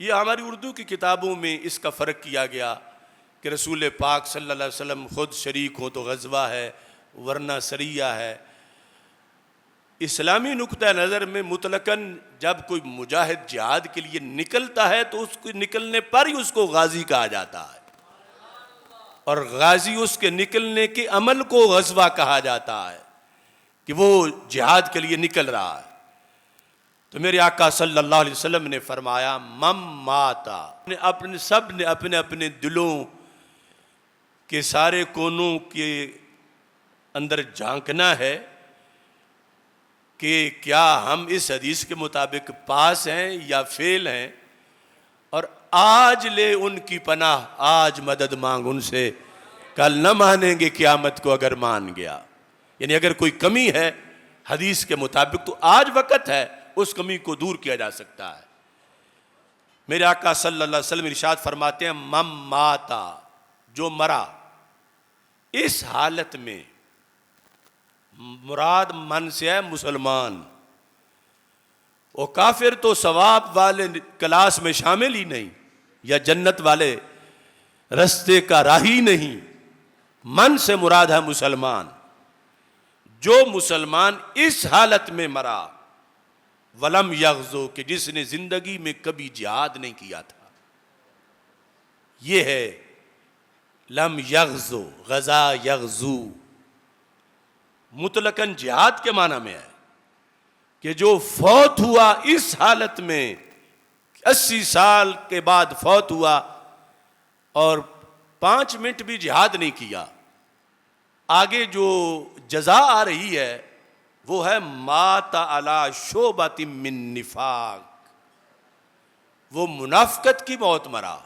یہ ہماری اردو کی کتابوں میں اس کا فرق کیا گیا کہ رسول پاک صلی اللہ علیہ وسلم خود شریک ہو تو غزوہ ہے ورنہ سریہ ہے. اسلامی نقطہ نظر میں مطلقاً جب کوئی مجاہد جہاد کے لیے نکلتا ہے تو اس کو نکلنے پر ہی اس کو غازی کہا جاتا ہے، اور غازی اس کے نکلنے کے عمل کو غزوہ کہا جاتا ہے کہ وہ جہاد کے لیے نکل رہا ہے. تو میرے آقا صلی اللہ علیہ وسلم نے فرمایا مم ماتا، اپنے سب نے اپنے اپنے دلوں کے سارے کونوں کے اندر جھانکنا ہے کہ کیا ہم اس حدیث کے مطابق پاس ہیں یا فیل ہیں، اور آج لے ان کی پناہ، آج مدد مانگ ان سے کل نہ مانیں گے قیامت کو اگر مان گیا. یعنی اگر کوئی کمی ہے حدیث کے مطابق تو آج وقت ہے اس کمی کو دور کیا جا سکتا ہے. میرے آقا صلی اللہ علیہ وسلم ارشاد فرماتے ہیں من ماتا، جو مرا اس حالت میں، مراد من سے ہے مسلمان، وہ کافر تو ثواب والے کلاس میں شامل ہی نہیں یا جنت والے رستے کا راہی نہیں. من سے مراد ہے مسلمان. جو مسلمان اس حالت میں مرا ولم یغزو، کہ جس نے زندگی میں کبھی جہاد نہیں کیا تھا، یہ ہے لم یغزو. غزا یغزو مطلقاً جہاد کے معنی میں ہے کہ جو فوت ہوا اس حالت میں، 80 سال کے بعد فوت ہوا اور 5 منٹ بھی جہاد نہیں کیا. آگے جو جزا آ رہی ہے وہ ہے مات علی شعبۃ من نفاق، وہ منافقت کی موت مرا.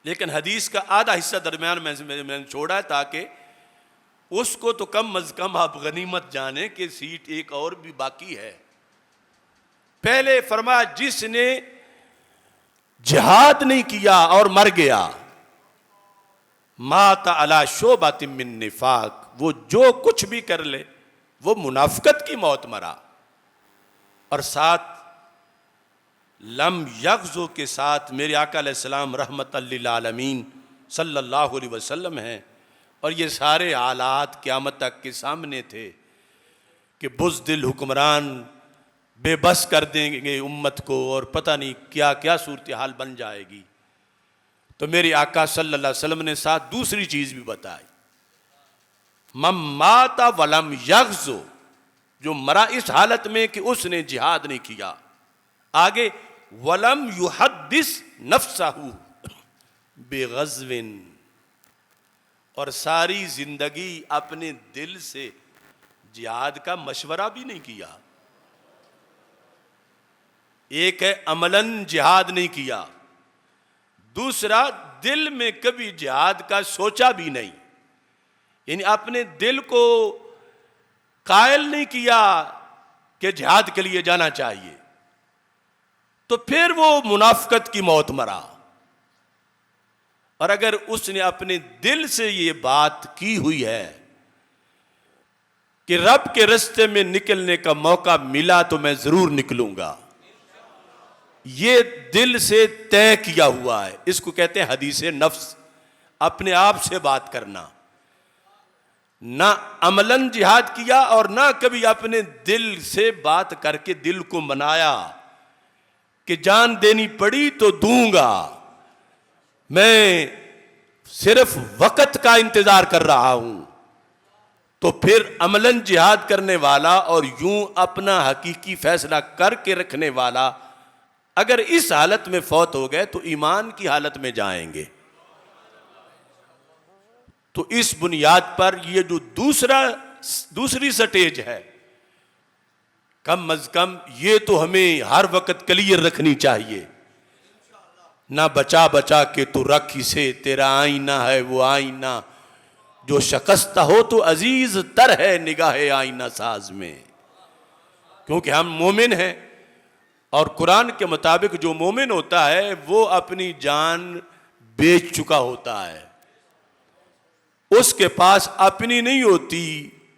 لیکن حدیث کا آدھا حصہ درمیان میں نے چھوڑا ہے تاکہ اس کو تو کم از کم آپ غنیمت جانیں کہ سیٹ ایک اور بھی باقی ہے. پہلے فرمایا جس نے جہاد نہیں کیا اور مر گیا، مات علی شعبۃ من نفاق، وہ جو کچھ بھی کر لے وہ منافقت کی موت مرا. اور ساتھ لم یغزو کے ساتھ میرے آقا علیہ السلام رحمت للعالمین صلی اللہ علیہ وسلم ہیں، اور یہ سارے حالات قیامت تک کے سامنے تھے کہ بزدل حکمران بے بس کر دیں گے امت کو اور پتہ نہیں کیا کیا صورتحال بن جائے گی. تو میرے آقا صلی اللہ علیہ وسلم نے ساتھ دوسری چیز بھی بتائی، من مات ولم یغزو، جو مرا اس حالت میں کہ اس نے جہاد نہیں کیا. آگے ولم یحدث نفسہ بغزو، اور ساری زندگی اپنے دل سے جہاد کا مشورہ بھی نہیں کیا. ایک ہے عملاً جہاد نہیں کیا، دوسرا دل میں کبھی جہاد کا سوچا بھی نہیں. یعنی اپنے دل کو قائل نہیں کیا کہ جہاد کے لیے جانا چاہیے، تو پھر وہ منافقت کی موت مرا. اور اگر اس نے اپنے دل سے یہ بات کی ہوئی ہے کہ رب کے رستے میں نکلنے کا موقع ملا تو میں ضرور نکلوں گا، یہ دل سے طے کیا ہوا ہے، اس کو کہتے ہیں حدیث نفس، اپنے آپ سے بات کرنا. نہ عملاً جہاد کیا اور نہ کبھی اپنے دل سے بات کر کے دل کو منایا کہ جان دینی پڑی تو دوں گا، میں صرف وقت کا انتظار کر رہا ہوں. تو پھر عملاً جہاد کرنے والا اور یوں اپنا حقیقی فیصلہ کر کے رکھنے والا اگر اس حالت میں فوت ہو گئے تو ایمان کی حالت میں جائیں گے. تو اس بنیاد پر یہ جو دوسری سٹیج ہے، کم از کم یہ تو ہمیں ہر وقت کلیئر رکھنی چاہیے. نہ بچا بچا کے تو رکھ اسے، تیرا آئینہ ہے وہ آئینہ، جو شکستہ ہو تو عزیز تر ہے نگاہ آئینہ ساز میں. کیونکہ ہم مومن ہیں، اور قرآن کے مطابق جو مومن ہوتا ہے وہ اپنی جان بیچ چکا ہوتا ہے، اس کے پاس اپنی نہیں ہوتی،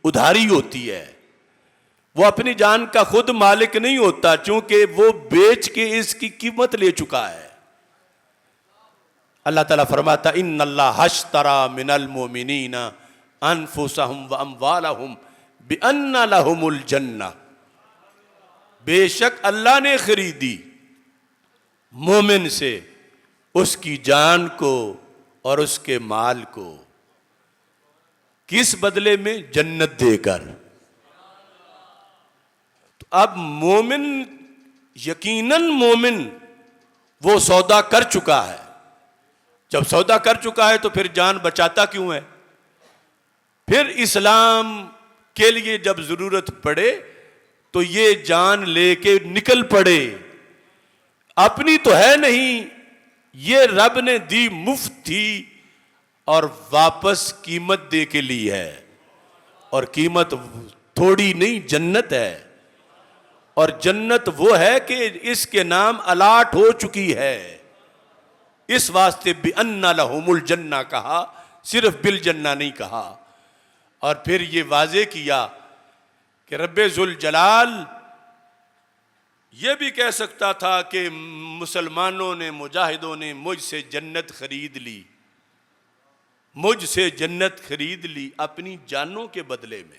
ادھاری ہوتی ہے. وہ اپنی جان کا خود مالک نہیں ہوتا، چونکہ وہ بیچ کے اس کی قیمت لے چکا ہے. اللہ تعالیٰ فرماتا ان اللہ اشتری من المؤمنین انفسهم واموالهم بان لهم الجنہ، بے شک اللہ نے خریدی مومن سے اس کی جان کو اور اس کے مال کو، کس بدلے میں؟ جنت دے کر. تو اب مومن یقیناً مومن وہ سودا کر چکا ہے. جب سودا کر چکا ہے تو پھر جان بچاتا کیوں ہے؟ پھر اسلام کے لیے جب ضرورت پڑے تو یہ جان لے کے نکل پڑے. اپنی تو ہے نہیں یہ رب نے دی مفت تھی اور واپس قیمت دے کے لی ہے، اور قیمت تھوڑی نہیں، جنت ہے، اور جنت وہ ہے کہ اس کے نام الاٹ ہو چکی ہے، اس واسطے بِأَنَّ لَهُمُ الْجَنَّةَ کہا، صرف بالجنہ نہیں کہا۔ اور پھر یہ واضح کیا کہ رب ذوالجلال یہ بھی کہہ سکتا تھا کہ مسلمانوں نے، مجاہدوں نے مجھ سے جنت خرید لی، مجھ سے جنت خرید لی اپنی جانوں کے بدلے میں،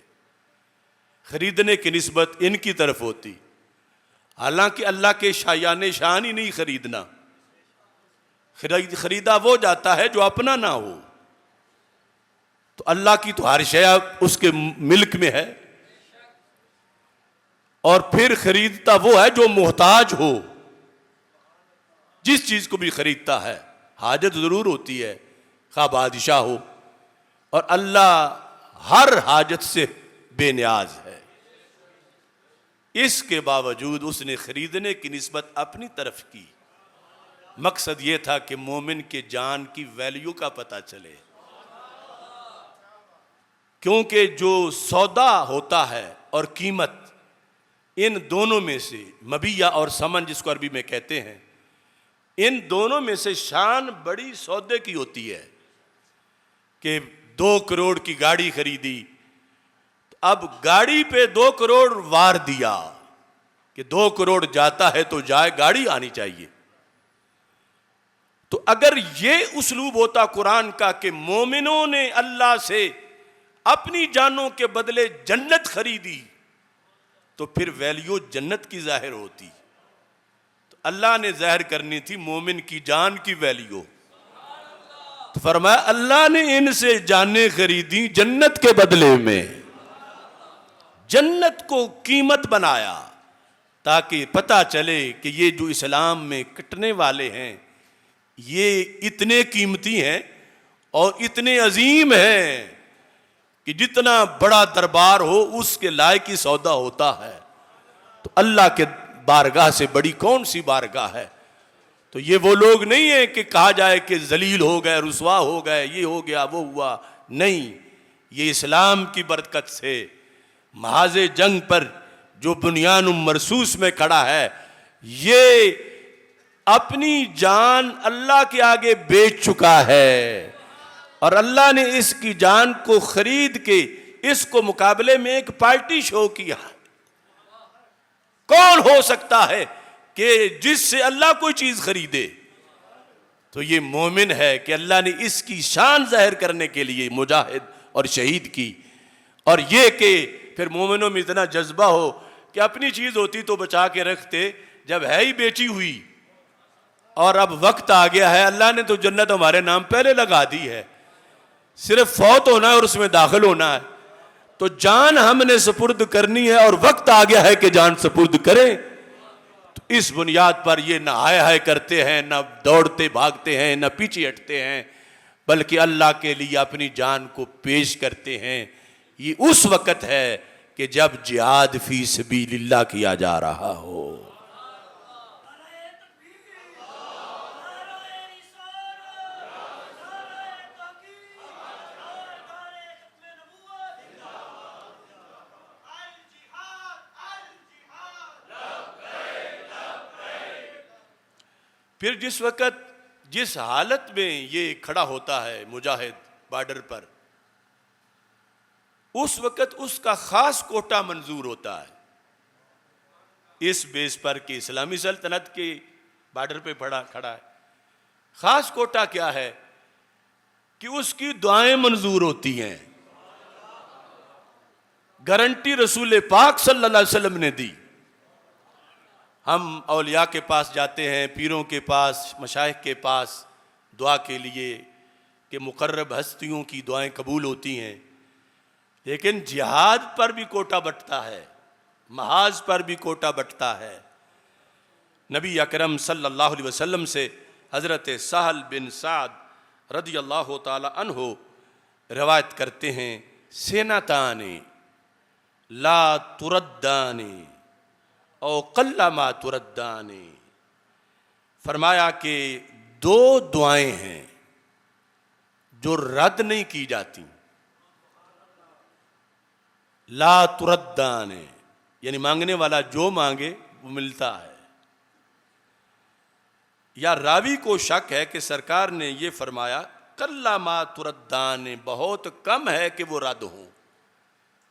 خریدنے کی نسبت ان کی طرف ہوتی، حالانکہ اللہ کے شایان شان ہی نہیں خریدنا، خریدا وہ جاتا ہے جو اپنا نہ ہو، تو اللہ کی تو ہر شے اس کے ملک میں ہے، اور پھر خریدتا وہ ہے جو محتاج ہو، جس چیز کو بھی خریدتا ہے حاجت ضرور ہوتی ہے، خواہ بادشاہ ہو، اور اللہ ہر حاجت سے بے نیاز ہے، اس کے باوجود اس نے خریدنے کی نسبت اپنی طرف کی، مقصد یہ تھا کہ مومن کے جان کی ویلیو کا پتہ چلے، کیونکہ جو سودا ہوتا ہے اور قیمت، ان دونوں میں سے مبیہ اور ثمن جس کو عربی میں کہتے ہیں، ان دونوں میں سے شان بڑی سودے کی ہوتی ہے، کہ 2 کروڑ کی گاڑی خریدی، اب گاڑی پہ 2 کروڑ وار دیا کہ 2 کروڑ جاتا ہے تو جائے، گاڑی آنی چاہیے۔ تو اگر یہ اسلوب ہوتا قرآن کا کہ مومنوں نے اللہ سے اپنی جانوں کے بدلے جنت خریدی، تو پھر ویلیو جنت کی ظاہر ہوتی، تو اللہ نے ظاہر کرنی تھی مومن کی جان کی ویلیو، تو فرمایا اللہ نے ان سے جانیں خریدی جنت کے بدلے میں، جنت کو قیمت بنایا تاکہ پتہ چلے کہ یہ جو اسلام میں کٹنے والے ہیں یہ اتنے قیمتی ہیں اور اتنے عظیم ہیں کہ جتنا بڑا دربار ہو اس کے لائق ہی سودا ہوتا ہے، تو اللہ کے بارگاہ سے بڑی کون سی بارگاہ ہے؟ تو یہ وہ لوگ نہیں ہیں کہ کہا جائے کہ ذلیل ہو گئے، رسوا ہو گئے، یہ ہو گیا وہ ہوا، نہیں، یہ اسلام کی برکت سے محاذ جنگ پر جو بنیان مرصوص میں کھڑا ہے، یہ اپنی جان اللہ کے آگے بیچ چکا ہے، اور اللہ نے اس کی جان کو خرید کے اس کو مقابلے میں ایک پارٹی شو کیا۔ کون ہو سکتا ہے کہ جس سے اللہ کوئی چیز خریدے؟ تو یہ مومن ہے کہ اللہ نے اس کی شان ظاہر کرنے کے لیے مجاہد اور شہید کی، اور یہ کہ پھر مومنوں میں اتنا جذبہ ہو کہ اپنی چیز ہوتی تو بچا کے رکھتے، جب ہے ہی بیچی ہوئی اور اب وقت آ گیا ہے، اللہ نے تو جنت ہمارے نام پہلے لگا دی ہے، صرف فوت ہونا ہے اور اس میں داخل ہونا ہے، تو جان ہم نے سپرد کرنی ہے اور وقت آ گیا ہے کہ جان سپرد کریں۔ تو اس بنیاد پر یہ نہ ہائے ہائے کرتے ہیں، نہ دوڑتے بھاگتے ہیں، نہ پیچھے ہٹتے ہیں، بلکہ اللہ کے لیے اپنی جان کو پیش کرتے ہیں۔ یہ اس وقت ہے کہ جب جہاد فی سبیل اللہ کیا جا رہا ہو۔ پھر جس وقت جس حالت میں یہ کھڑا ہوتا ہے مجاہد بارڈر پر، اس وقت اس کا خاص کوٹا منظور ہوتا ہے، اس بیس پر کہ اسلامی سلطنت کے بارڈر پہ کھڑا ہے۔ خاص کوٹا کیا ہے کہ اس کی دعائیں منظور ہوتی ہیں، گارنٹی رسول پاک صلی اللہ علیہ وسلم نے دی۔ ہم اولیاء کے پاس جاتے ہیں، پیروں کے پاس، مشائخ کے پاس دعا کے لیے کہ مقرب ہستیوں کی دعائیں قبول ہوتی ہیں، لیکن جہاد پر بھی کوٹا بٹتا ہے، محاذ پر بھی کوٹا بٹتا ہے۔ نبی اکرم صلی اللہ علیہ وسلم سے حضرت سہل بن سعد رضی اللہ تعالی عنہ روایت کرتے ہیں، سینتان لا تردان او قل ما تردان، فرمایا کہ دو دعائیں ہیں جو رد نہیں کی جاتی. لا تردان، یعنی مانگنے والا جو مانگے وہ ملتا ہے. یا راوی کو شک ہے کہ سرکار نے یہ فرمایا کلا ما تردان، بہت کم ہے کہ وہ رد ہوں،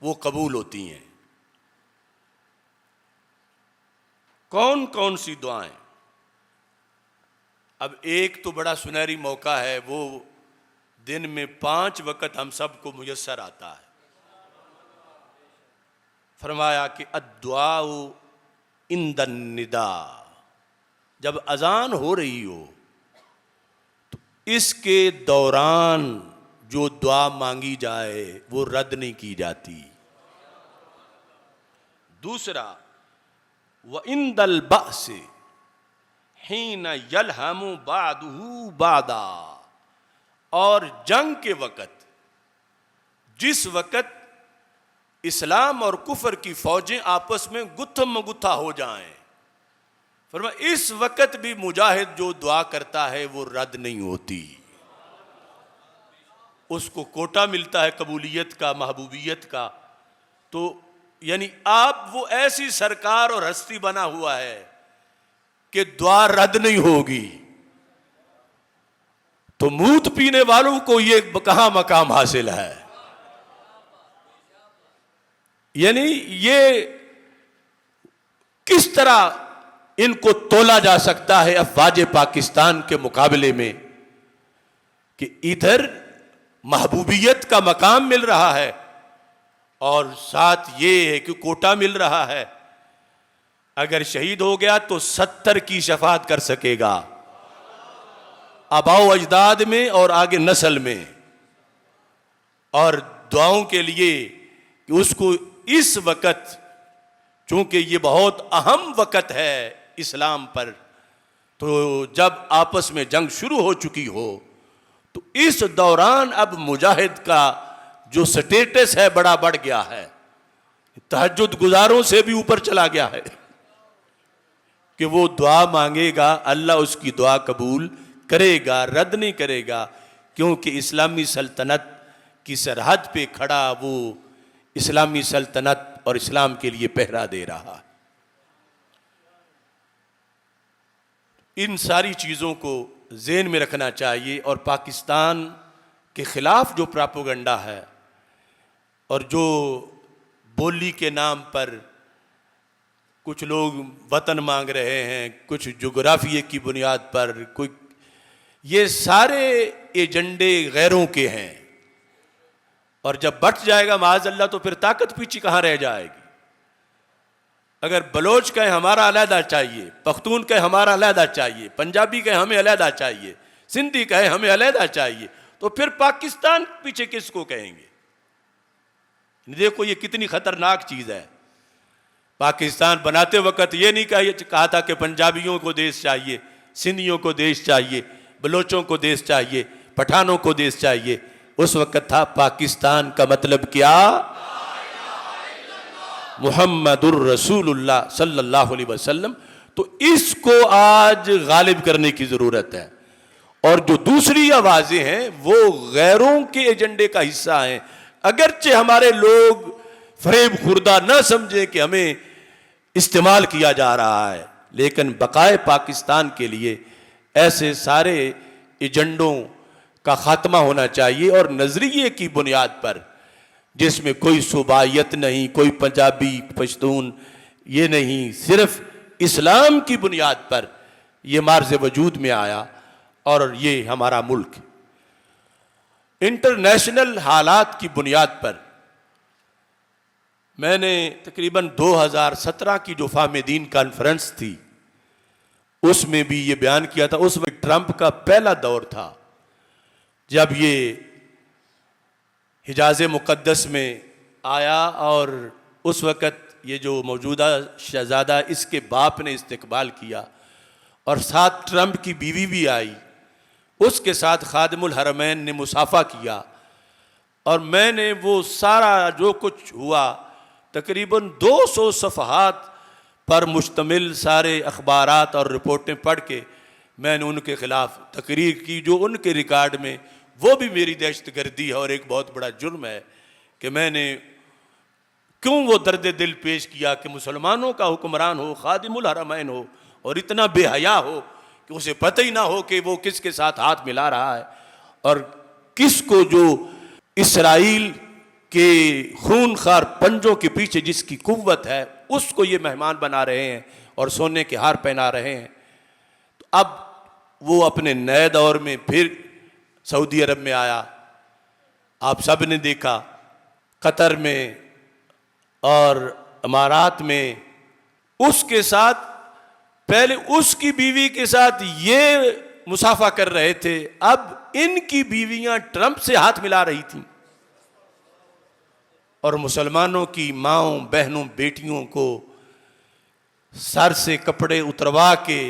وہ قبول ہوتی ہیں. کون کون سی دعائیں؟ اب ایک تو بڑا سنہری موقع ہے، وہ دن میں 5 وقت ہم سب کو میسر آتا ہے. فرمایا کہ الدعاء عند النداء، جب اذان ہو رہی ہو تو اس کے دوران جو دعا مانگی جائے وہ رد نہیں کی جاتی. دوسرا وعند البأس حین یلہم بعدہ بعدا، اور جنگ کے وقت، جس وقت اسلام اور کفر کی فوجیں آپس میں گتھم گتھا ہو جائیں، فرمایا اس وقت بھی مجاہد جو دعا کرتا ہے وہ رد نہیں ہوتی، اس کو کوٹا ملتا ہے قبولیت کا، محبوبیت کا. تو یعنی آپ وہ ایسی سرکار اور ہستی بنا ہوا ہے کہ دعا رد نہیں ہوگی. تو موت پینے والوں کو یہ کہاں مقام حاصل ہے؟ یعنی یہ کس طرح ان کو تولا جا سکتا ہے افواج پاکستان کے مقابلے میں کہ ادھر محبوبیت کا مقام مل رہا ہے اور ساتھ یہ ہے کہ کوٹا مل رہا ہے. اگر شہید ہو گیا تو 70 کی شفاعت کر سکے گا، آباء و اجداد میں اور آگے نسل میں. اور دعاؤں کے لیے کہ اس کو اس وقت، چونکہ یہ بہت اہم وقت ہے اسلام پر، تو جب آپس میں جنگ شروع ہو چکی ہو تو اس دوران اب مجاہد کا جو سٹیٹس ہے بڑا بڑھ گیا ہے، تہجد گزاروں سے بھی اوپر چلا گیا ہے کہ وہ دعا مانگے گا اللہ اس کی دعا قبول کرے گا، رد نہیں کرے گا، کیونکہ اسلامی سلطنت کی سرحد پہ کھڑا وہ اسلامی سلطنت اور اسلام کے لیے پہرا دے رہا. ان ساری چیزوں کو ذہن میں رکھنا چاہیے. اور پاکستان کے خلاف جو پراپوگنڈا ہے اور جو بولی کے نام پر کچھ لوگ وطن مانگ رہے ہیں، کچھ جغرافیے کی بنیاد پر، کوئی، یہ سارے ایجنڈے غیروں کے ہیں. اور جب بٹ جائے گا معاذ اللہ تو پھر طاقت پیچھے کہاں رہ جائے گی. اگر بلوچ کہے ہمارا علیحدہ چاہیے، پختون کہے ہمارا علیحدہ چاہیے، پنجابی کہے ہمیں علیحدہ چاہیے، سندھی کہے ہمیں علیحدہ چاہیے، تو پھر پاکستان پیچھے کس کو کہیں گے؟ دیکھو یہ کتنی خطرناک چیز ہے. پاکستان بناتے وقت یہ نہیں کہا تھا کہ پنجابیوں کو دیش چاہیے، سندھیوں کو دیش چاہیے، بلوچوں کو دیش چاہیے، پٹھانوں کو دیش چاہیے. اس وقت تھا پاکستان کا مطلب کیا؟ محمد الرسول اللہ صلی اللہ علیہ وسلم. تو اس کو آج غالب کرنے کی ضرورت ہے. اور جو دوسری آوازیں ہیں وہ غیروں کے ایجنڈے کا حصہ ہیں. اگرچہ ہمارے لوگ فریب خوردہ نہ سمجھیں کہ ہمیں استعمال کیا جا رہا ہے، لیکن بقائے پاکستان کے لیے ایسے سارے ایجنڈوں کا خاتمہ ہونا چاہیے. اور نظریے کی بنیاد پر، جس میں کوئی صوبائیت نہیں، کوئی پنجابی پشتون، یہ نہیں، صرف اسلام کی بنیاد پر یہ مارز وجود میں آیا اور یہ ہمارا ملک. انٹرنیشنل حالات کی بنیاد پر میں نے تقریباً 2017 کی جو فہم دین کانفرنس تھی اس میں بھی یہ بیان کیا تھا. اس وقت ٹرمپ کا پہلا دور تھا جب یہ حجاز مقدس میں آیا، اور اس وقت یہ جو موجودہ شہزادہ اس کے باپ نے استقبال کیا، اور ساتھ ٹرمپ کی بیوی بھی آئی، اس کے ساتھ خادم الحرمین نے مصافحہ کیا. اور میں نے وہ سارا جو کچھ ہوا تقریباً 200 صفحات پر مشتمل سارے اخبارات اور رپورٹیں پڑھ کے میں نے ان کے خلاف تقریر کی جو ان کے ریکارڈ میں، وہ بھی میری دہشت گردی ہے اور ایک بہت بڑا جرم ہے کہ میں نے کیوں وہ درد دل پیش کیا کہ مسلمانوں کا حکمران ہو، خادم الحرمین ہو، اور اتنا بے حیا ہو کہ اسے پتہ ہی نہ ہو کہ وہ کس کے ساتھ ہاتھ ملا رہا ہے، اور کس کو جو اسرائیل کے خون خار پنجوں کے پیچھے جس کی قوت ہے اس کو یہ مہمان بنا رہے ہیں اور سونے کے ہار پہنا رہے ہیں۔ تو اب وہ اپنے نئے دور میں پھر سعودی عرب میں آیا، آپ سب نے دیکھا، قطر میں اور امارات میں، اس کے ساتھ پہلے اس کی بیوی کے ساتھ یہ مصافحہ کر رہے تھے، اب ان کی بیویاں ٹرمپ سے ہاتھ ملا رہی تھیں، اور مسلمانوں کی ماؤں بہنوں بیٹیوں کو سر سے کپڑے اتروا کے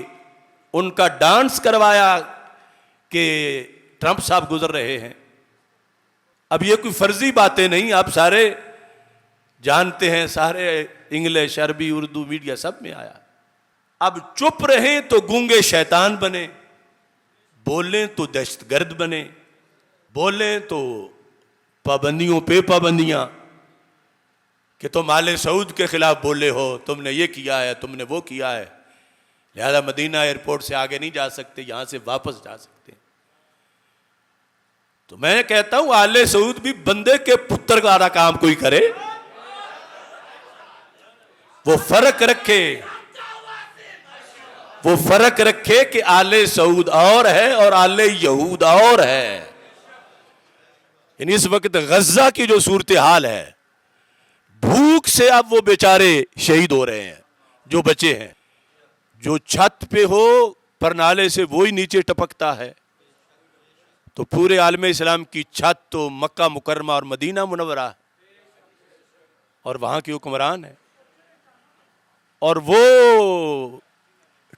ان کا ڈانس کروایا کہ ٹرمپ صاحب گزر رہے ہیں۔ اب یہ کوئی فرضی باتیں نہیں، آپ سارے جانتے ہیں، سارے انگلش عربی اردو میڈیا سب میں آیا۔ اب چپ رہیں تو گونگے شیطان بنے، بولیں تو دہشت گرد بنے، بولیں تو پابندیوں پہ پابندیاں، کہ تم آل سعود کے خلاف بولے ہو، تم نے یہ کیا ہے، تم نے وہ کیا ہے، لہذا مدینہ ایئرپورٹ سے آگے نہیں جا سکتے، یہاں سے واپس جا سکتے۔ تو میں کہتا ہوں آل سعود بھی بندے کے پتر کا کام کوئی کرے، وہ فرق رکھے کہ آل سعود اور ہے اور آل یہود اور ہے۔ یعنی اس وقت غزہ کی جو صورتحال ہے، بھوک سے اب وہ بیچارے شہید ہو رہے ہیں جو بچے ہیں، جو چھت پہ ہو پرنالے سے وہی نیچے ٹپکتا ہے۔ تو پورے عالم اسلام کی چھت تو مکہ مکرمہ اور مدینہ منورہ اور وہاں کے حکمران ہیں، اور وہ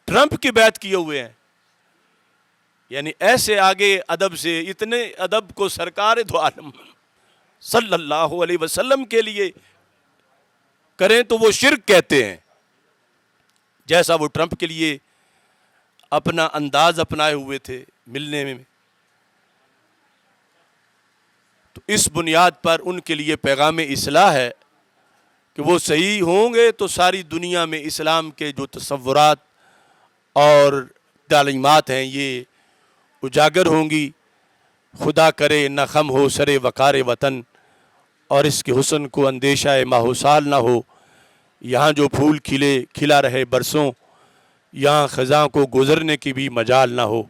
ٹرمپ کی بیعت کیے ہوئے ہیں۔ یعنی ایسے آگے ادب سے، اتنے ادب کو سرکار دو عالم صلی اللہ علیہ وسلم کے لیے کریں تو وہ شرک کہتے ہیں، جیسا وہ ٹرمپ کے لیے اپنا انداز اپنائے ہوئے تھے ملنے میں۔ تو اس بنیاد پر ان کے لیے پیغام اصلاح ہے کہ وہ صحیح ہوں گے تو ساری دنیا میں اسلام کے جو تصورات اور تعلیمات ہیں یہ اجاگر ہوں گی۔ خدا کرے نہ خم ہو سرے وقار وطن، اور اس کے حسن کو اندیشہ ماحوسال نہ ہو۔ یہاں جو پھول کھلا رہے برسوں، یہاں خزاں کو گزرنے کی بھی مجال نہ ہو۔